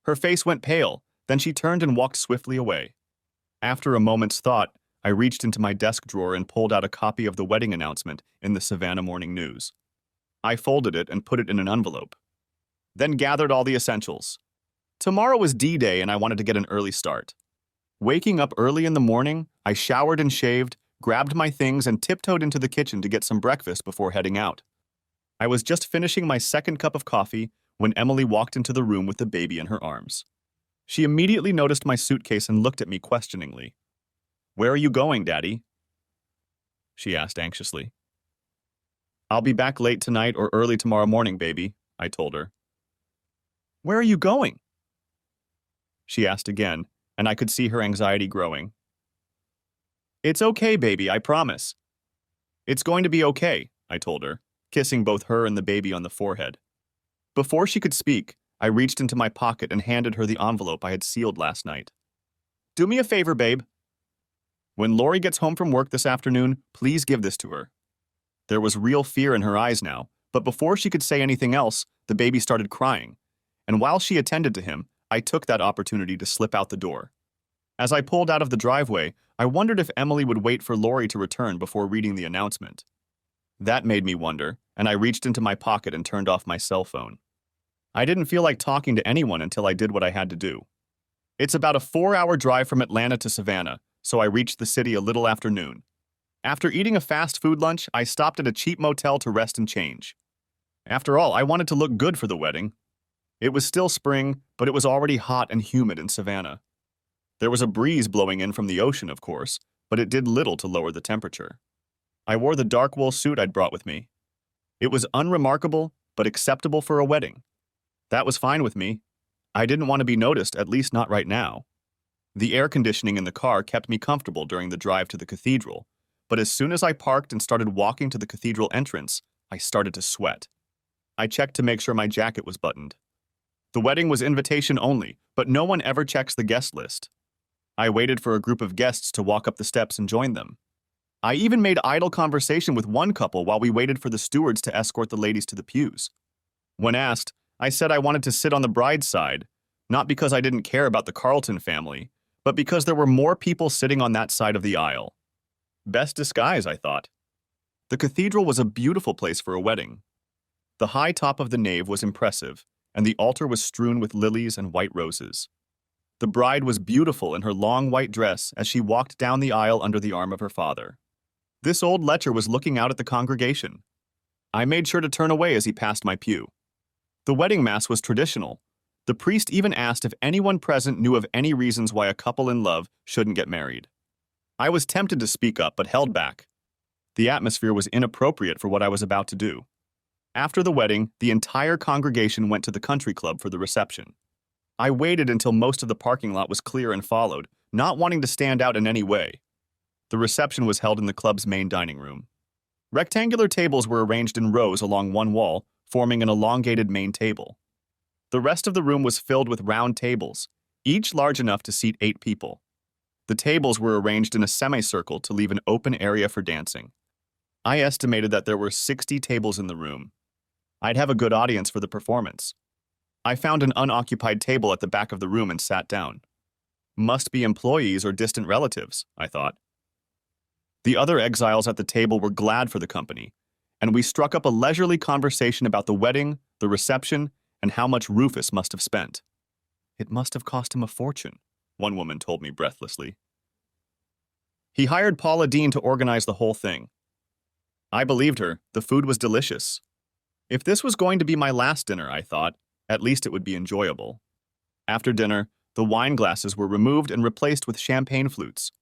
Speaker 1: Her face went pale, then she turned and walked swiftly away. After a moment's thought, I reached into my desk drawer and pulled out a copy of the wedding announcement in the Savannah Morning News. I folded it and put it in an envelope. Then gathered all the essentials. Tomorrow was D-Day and I wanted to get an early start. Waking up early in the morning, I showered and shaved, grabbed my things and tiptoed into the kitchen to get some breakfast before heading out. I was just finishing my second cup of coffee when Emily walked into the room with the baby in her arms. She immediately noticed my suitcase and looked at me questioningly. "Where are you going, Daddy?" she asked anxiously. "I'll be back late tonight or early tomorrow morning, baby," I told her. "Where are you going?" she asked again, and I could see her anxiety growing. "It's okay, baby, I promise." "It's going to be okay," I told her, kissing both her and the baby on the forehead. Before she could speak, I reached into my pocket and handed her the envelope I had sealed last night. "Do me a favor, babe. When Lori gets home from work this afternoon, please give this to her." There was real fear in her eyes now, but before she could say anything else, the baby started crying, and while she attended to him, I took that opportunity to slip out the door. As I pulled out of the driveway, I wondered if Emily would wait for Lori to return before reading the announcement. That made me wonder, and I reached into my pocket and turned off my cell phone. I didn't feel like talking to anyone until I did what I had to do. It's about a 4-hour drive from Atlanta to Savannah, so I reached the city a little after noon. After eating a fast food lunch, I stopped at a cheap motel to rest and change. After all, I wanted to look good for the wedding. It was still spring, but it was already hot and humid in Savannah. There was a breeze blowing in from the ocean, of course, but it did little to lower the temperature. I wore the dark wool suit I'd brought with me. It was unremarkable, but acceptable for a wedding. That was fine with me. I didn't want to be noticed, at least not right now. The air conditioning in the car kept me comfortable during the drive to the cathedral, but as soon as I parked and started walking to the cathedral entrance, I started to sweat. I checked to make sure my jacket was buttoned. The wedding was invitation only, but no one ever checks the guest list. I waited for a group of guests to walk up the steps and join them. I even made idle conversation with one couple while we waited for the stewards to escort the ladies to the pews. When asked, I said I wanted to sit on the bride's side, not because I didn't care about the Carlton family, but because there were more people sitting on that side of the aisle. Best disguise, I thought. The cathedral was a beautiful place for a wedding. The high top of the nave was impressive, and the altar was strewn with lilies and white roses. The bride was beautiful in her long white dress as she walked down the aisle under the arm of her father. This old lecher was looking out at the congregation. I made sure to turn away as he passed my pew. The wedding mass was traditional. The priest even asked if anyone present knew of any reasons why a couple in love shouldn't get married. I was tempted to speak up but held back. The atmosphere was inappropriate for what I was about to do. After the wedding, the entire congregation went to the country club for the reception. I waited until most of the parking lot was clear and followed, not wanting to stand out in any way. The reception was held in the club's main dining room. Rectangular tables were arranged in rows along one wall, forming an elongated main table. The rest of the room was filled with round tables, each large enough to seat 8 people. The tables were arranged in a semicircle to leave an open area for dancing. I estimated that there were 60 tables in the room. I'd have a good audience for the performance. I found an unoccupied table at the back of the room and sat down. Must be employees or distant relatives, I thought. The other exiles at the table were glad for the company, and we struck up a leisurely conversation about the wedding, the reception, and how much Rufus must have spent. It must have cost him a fortune, one woman told me breathlessly. He hired Paula Dean to organize the whole thing. I believed her. The food was delicious. If this was going to be my last dinner, I thought, at least it would be enjoyable. After dinner, the wine glasses were removed and replaced with champagne flutes.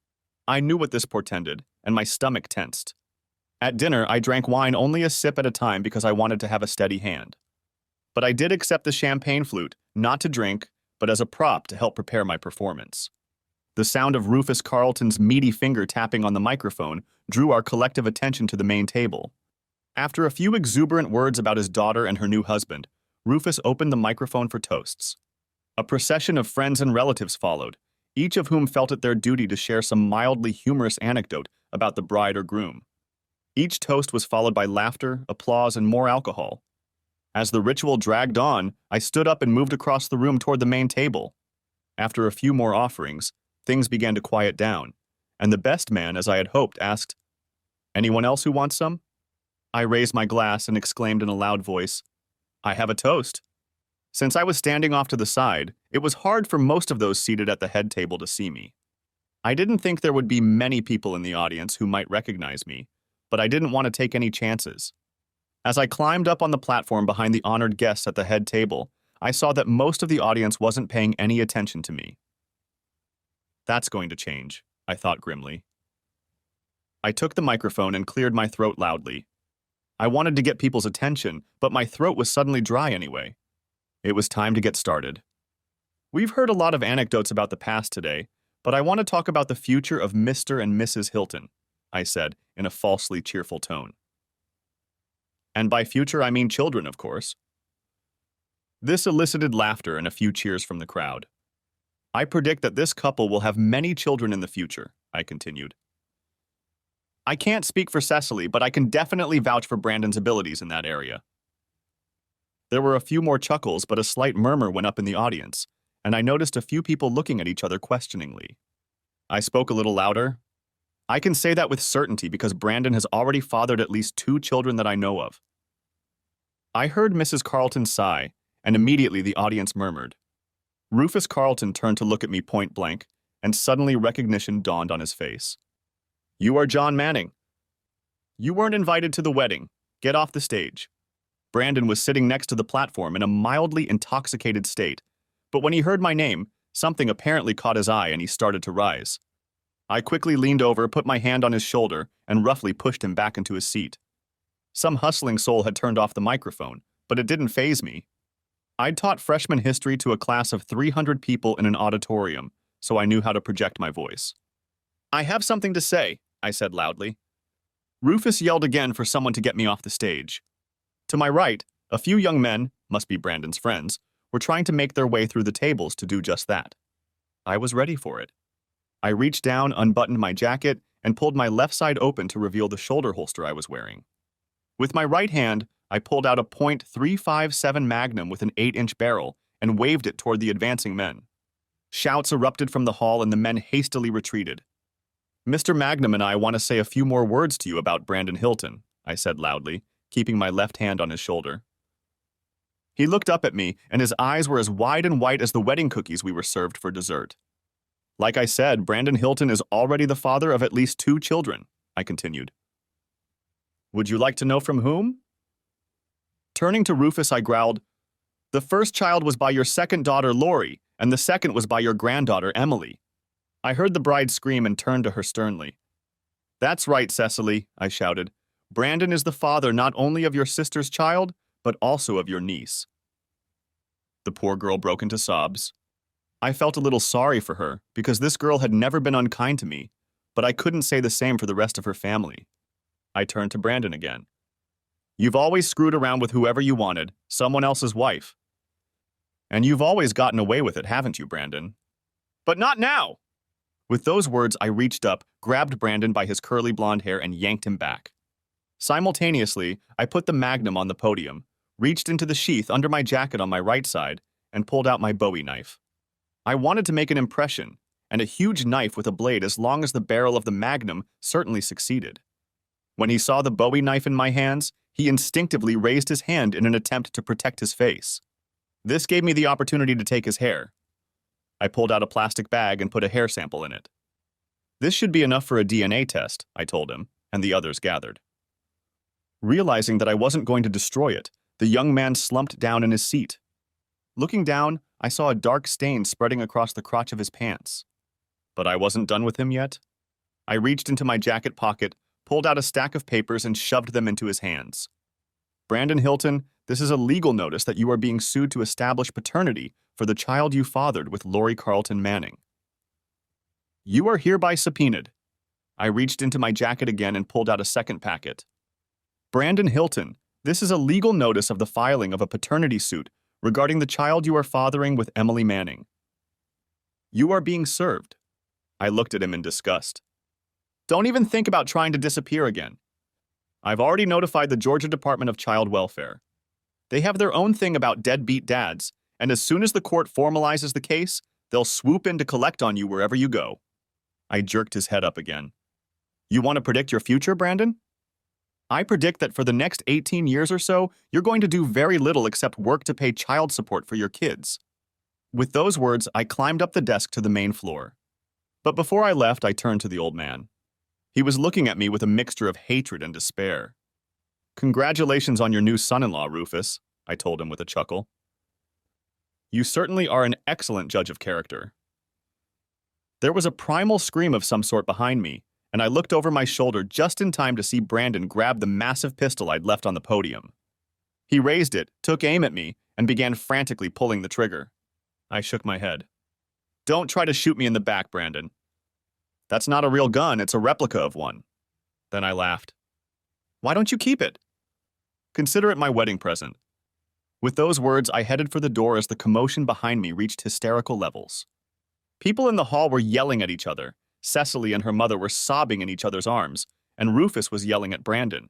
Speaker 1: I knew what this portended, and my stomach tensed. At dinner, I drank wine only a sip at a time because I wanted to have a steady hand. But I did accept the champagne flute, not to drink, but as a prop to help prepare my performance. The sound of Rufus Carlton's meaty finger tapping on the microphone drew our collective attention to the main table. After a few exuberant words about his daughter and her new husband, Rufus opened the microphone for toasts. A procession of friends and relatives followed, each of whom felt it their duty to share some mildly humorous anecdote about the bride or groom. Each toast was followed by laughter, applause, and more alcohol. As the ritual dragged on, I stood up and moved across the room toward the main table. After a few more offerings, things began to quiet down, and the best man, as I had hoped, asked, "Anyone else who wants some?" I raised my glass and exclaimed in a loud voice, "I have a toast." Since I was standing off to the side, it was hard for most of those seated at the head table to see me. I didn't think there would be many people in the audience who might recognize me, but I didn't want to take any chances. As I climbed up on the platform behind the honored guests at the head table, I saw that most of the audience wasn't paying any attention to me. That's going to change, I thought grimly. I took the microphone and cleared my throat loudly. I wanted to get people's attention, but my throat was suddenly dry anyway. It was time to get started. We've heard a lot of anecdotes about the past today, but I want to talk about the future of Mr. and Mrs. Hilton, I said in a falsely cheerful tone. And by future, I mean children, of course. This elicited laughter and a few cheers from the crowd. I predict that this couple will have many children in the future, I continued. I can't speak for Cecily, but I can definitely vouch for Brandon's abilities in that area. There were a few more chuckles, but a slight murmur went up in the audience, and I noticed a few people looking at each other questioningly. I spoke a little louder. I can say that with certainty because Brandon has already fathered at least 2 children that I know of. I heard Mrs. Carlton sigh, and immediately the audience murmured. Rufus Carlton turned to look at me point blank, and suddenly recognition dawned on his face. "You are John Manning. You weren't invited to the wedding. Get off the stage." Brandon was sitting next to the platform in a mildly intoxicated state, but when he heard my name, something apparently caught his eye and he started to rise. I quickly leaned over, put my hand on his shoulder, and roughly pushed him back into his seat. Some hustling soul had turned off the microphone, but it didn't faze me. I'd taught freshman history to a class of 300 people in an auditorium, so I knew how to project my voice. "I have something to say," I said loudly. Rufus yelled again for someone to get me off the stage. To my right, a few young men, must be Brandon's friends, were trying to make their way through the tables to do just that. I was ready for it. I reached down, unbuttoned my jacket, and pulled my left side open to reveal the shoulder holster I was wearing. With my right hand, I pulled out a .357 Magnum with an 8-inch barrel and waved it toward the advancing men. Shouts erupted from the hall and the men hastily retreated. "Mr. Magnum and I want to say a few more words to you about Brandon Hilton," I said loudly, keeping my left hand on his shoulder. He looked up at me, and his eyes were as wide and white as the wedding cookies we were served for dessert. "Like I said, Brandon Hilton is already the father of at least 2 children," I continued. "Would you like to know from whom?" Turning to Rufus, I growled, "The first child was by your second daughter, Lori, and the second was by your granddaughter, Emily." I heard the bride scream and turned to her sternly. "That's right, Cecily," I shouted. "Brandon is the father not only of your sister's child, but also of your niece." The poor girl broke into sobs. I felt a little sorry for her, because this girl had never been unkind to me, but I couldn't say the same for the rest of her family. I turned to Brandon again. "You've always screwed around with whoever you wanted, someone else's wife. And you've always gotten away with it, haven't you, Brandon? But not now!" With those words, I reached up, grabbed Brandon by his curly blonde hair, and yanked him back. Simultaneously, I put the Magnum on the podium, reached into the sheath under my jacket on my right side, and pulled out my Bowie knife. I wanted to make an impression, and a huge knife with a blade as long as the barrel of the Magnum certainly succeeded. When he saw the Bowie knife in my hands, he instinctively raised his hand in an attempt to protect his face. This gave me the opportunity to take his hair. I pulled out a plastic bag and put a hair sample in it. "This should be enough for a DNA test," I told him, and the others gathered. Realizing that I wasn't going to destroy it, the young man slumped down in his seat. Looking down, I saw a dark stain spreading across the crotch of his pants. But I wasn't done with him yet. I reached into my jacket pocket, pulled out a stack of papers, and shoved them into his hands. "Brandon Hilton, this is a legal notice that you are being sued to establish paternity for the child you fathered with Lori Carlton Manning. You are hereby subpoenaed." I reached into my jacket again and pulled out a second packet. "Brandon Hilton, this is a legal notice of the filing of a paternity suit regarding the child you are fathering with Emily Manning. You are being served." I looked at him in disgust. "Don't even think about trying to disappear again. I've already notified the Georgia Department of Child Welfare. They have their own thing about deadbeat dads, and as soon as the court formalizes the case, they'll swoop in to collect on you wherever you go. I jerked his head up again. You want to predict your future, Brandon? I predict that for the next 18 years or so, you're going to do very little except work to pay child support for your kids. With those words, I climbed up the desk to the main floor. But before I left, I turned to the old man. He was looking at me with a mixture of hatred and despair. Congratulations on your new son-in-law, Rufus, I told him with a chuckle. You certainly are an excellent judge of character. There was a primal scream of some sort behind me, and I looked over my shoulder just in time to see Brandon grab the massive pistol I'd left on the podium. He raised it, took aim at me, and began frantically pulling the trigger. I shook my head. Don't try to shoot me in the back, Brandon. That's not a real gun, it's a replica of one. Then I laughed. Why don't you keep it? Consider it my wedding present. With those words, I headed for the door as the commotion behind me reached hysterical levels. People in the hall were yelling at each other. Cecily and her mother were sobbing in each other's arms, and Rufus was yelling at Brandon.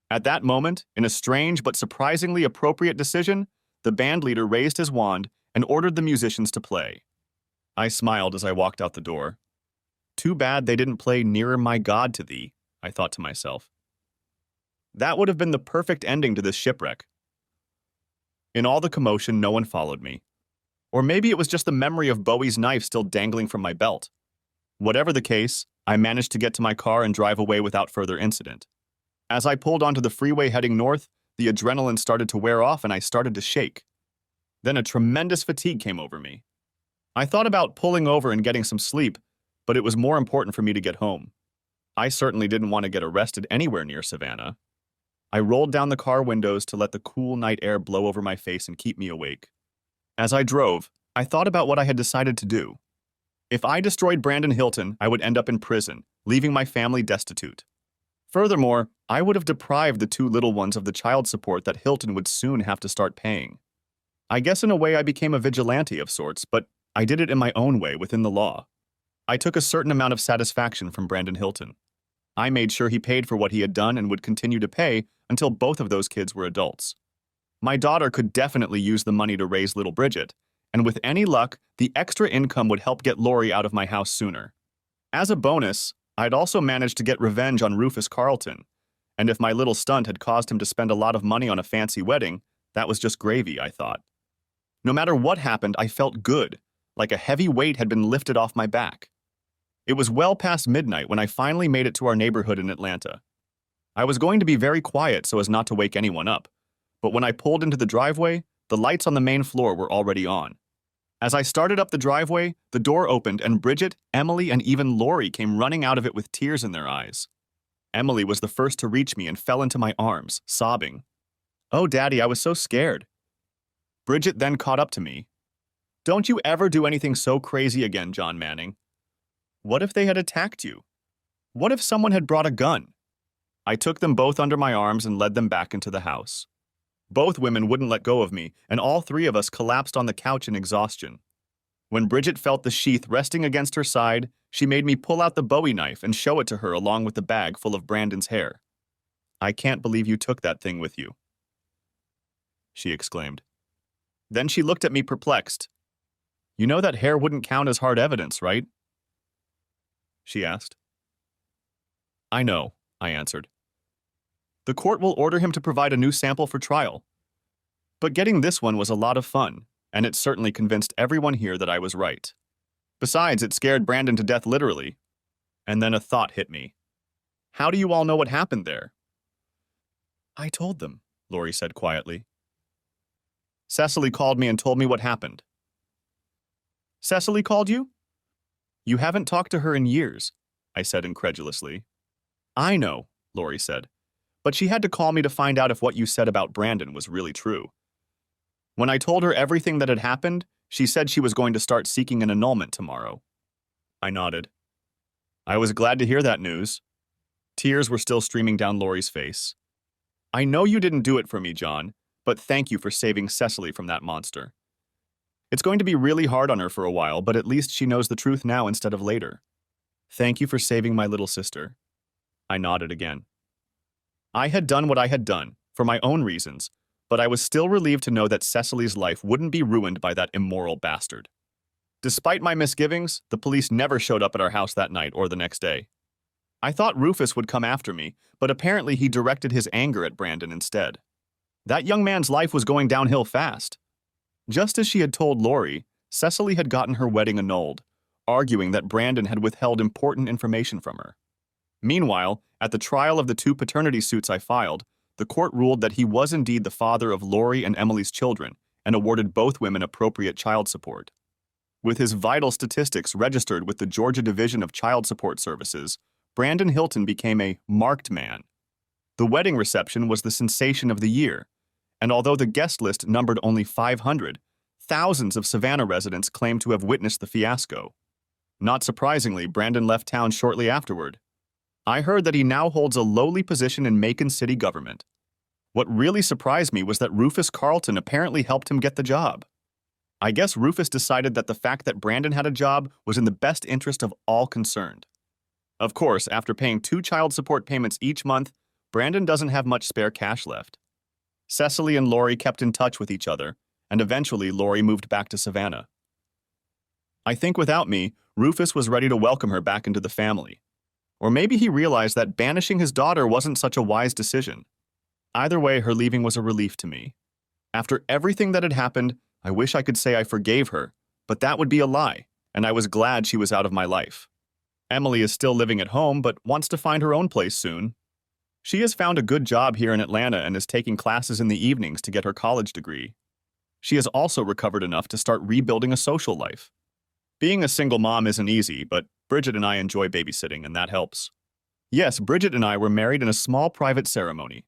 Speaker 1: At that moment, in a strange but surprisingly appropriate decision, the band leader raised his wand and ordered the musicians to play. I smiled as I walked out the door. Too bad they didn't play Nearer My God to Thee, I thought to myself. That would have been the perfect ending to this shipwreck. In all the commotion, no one followed me. Or maybe it was just the memory of Bowie's knife still dangling from my belt. Whatever the case, I managed to get to my car and drive away without further incident. As I pulled onto the freeway heading north, the adrenaline started to wear off and I started to shake. Then a tremendous fatigue came over me. I thought about pulling over and getting some sleep, but it was more important for me to get home. I certainly didn't want to get arrested anywhere near Savannah. I rolled down the car windows to let the cool night air blow over my face and keep me awake. As I drove, I thought about what I had decided to do. If I destroyed Brandon Hilton, I would end up in prison, leaving my family destitute. Furthermore, I would have deprived the two little ones of the child support that Hilton would soon have to start paying. I guess in a way I became a vigilante of sorts, but I did it in my own way within the law. I took a certain amount of satisfaction from Brandon Hilton. I made sure he paid for what he had done and would continue to pay until both of those kids were adults. My daughter could definitely use the money to raise little Bridget, and with any luck, the extra income would help get Lori out of my house sooner. As a bonus, I'd also managed to get revenge on Rufus Carlton, and if my little stunt had caused him to spend a lot of money on a fancy wedding, that was just gravy, I thought. No matter what happened, I felt good, like a heavy weight had been lifted off my back. It was well past midnight when I finally made it to our neighborhood in Atlanta. I was going to be very quiet so as not to wake anyone up, but when I pulled into the driveway, the lights on the main floor were already on. As I started up the driveway, the door opened and Bridget, Emily, and even Lori came running out of it with tears in their eyes. Emily was the first to reach me and fell into my arms, sobbing. "Oh, Daddy, I was so scared." Bridget then caught up to me. "Don't you ever do anything so crazy again, John Manning. What if they had attacked you? What if someone had brought a gun?" I took them both under my arms and led them back into the house. Both women wouldn't let go of me, and all three of us collapsed on the couch in exhaustion. When Bridget felt the sheath resting against her side, she made me pull out the Bowie knife and show it to her along with the bag full of Brandon's hair. "I can't believe you took that thing with you," she exclaimed. Then she looked at me perplexed. "You know that hair wouldn't count as hard evidence, right?" she asked. "I know," I answered. "The court will order him to provide a new sample for trial. But getting this one was a lot of fun, and it certainly convinced everyone here that I was right. Besides, it scared Brandon to death literally. And then a thought hit me. How do you all know what happened there?" "I told them," Lori said quietly. "Cecily called me and told me what happened." "Cecily called you?" "You haven't talked to her in years," I said incredulously. "I know," Lori said, "but she had to call me to find out if what you said about Brandon was really true. When I told her everything that had happened, she said she was going to start seeking an annulment tomorrow." I nodded. I was glad to hear that news. Tears were still streaming down Lori's face. "I know you didn't do it for me, John, but thank you for saving Cecily from that monster. It's going to be really hard on her for a while, but at least she knows the truth now instead of later. Thank you for saving my little sister." I nodded again. I had done what I had done, for my own reasons, but I was still relieved to know that Cecily's life wouldn't be ruined by that immoral bastard. Despite my misgivings, the police never showed up at our house that night or the next day. I thought Rufus would come after me, but apparently he directed his anger at Brandon instead. That young man's life was going downhill fast. Just as she had told Lori, Cecily had gotten her wedding annulled, arguing that Brandon had withheld important information from her. Meanwhile, at the trial of the 2 paternity suits I filed, the court ruled that he was indeed the father of Lori and Emily's children and awarded both women appropriate child support. With his vital statistics registered with the Georgia Division of Child Support Services, Brandon Hilton became a marked man. The wedding reception was the sensation of the year, and although the guest list numbered only 500, thousands of Savannah residents claimed to have witnessed the fiasco. Not surprisingly, Brandon left town shortly afterward. I heard that he now holds a lowly position in Macon city government. What really surprised me was that Rufus Carlton apparently helped him get the job. I guess Rufus decided that the fact that Brandon had a job was in the best interest of all concerned. Of course, after paying 2 child support payments each month, Brandon doesn't have much spare cash left. Cecily and Lori kept in touch with each other, and eventually Lori moved back to Savannah. I think without me, Rufus was ready to welcome her back into the family. Or maybe he realized that banishing his daughter wasn't such a wise decision. Either way, her leaving was a relief to me. After everything that had happened, I wish I could say I forgave her, but that would be a lie, and I was glad she was out of my life. Emily is still living at home, but wants to find her own place soon. She has found a good job here in Atlanta and is taking classes in the evenings to get her college degree. She has also recovered enough to start rebuilding a social life. Being a single mom isn't easy, but Bridget and I enjoy babysitting, and that helps. Yes, Bridget and I were married in a small private ceremony.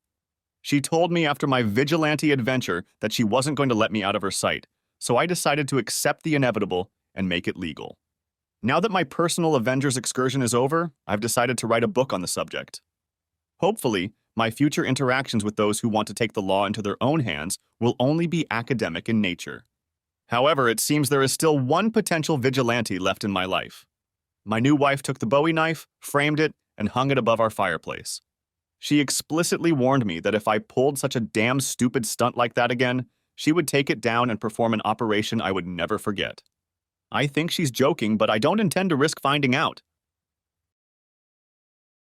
Speaker 1: She told me after my vigilante adventure that she wasn't going to let me out of her sight, so I decided to accept the inevitable and make it legal. Now that my personal Avengers excursion is over, I've decided to write a book on the subject. Hopefully, my future interactions with those who want to take the law into their own hands will only be academic in nature. However, it seems there is still one potential vigilante left in my life. My new wife took the Bowie knife, framed it, and hung it above our fireplace. She explicitly warned me that if I pulled such a damn stupid stunt like that again, she would take it down and perform an operation I would never forget. I think she's joking, but I don't intend to risk finding out.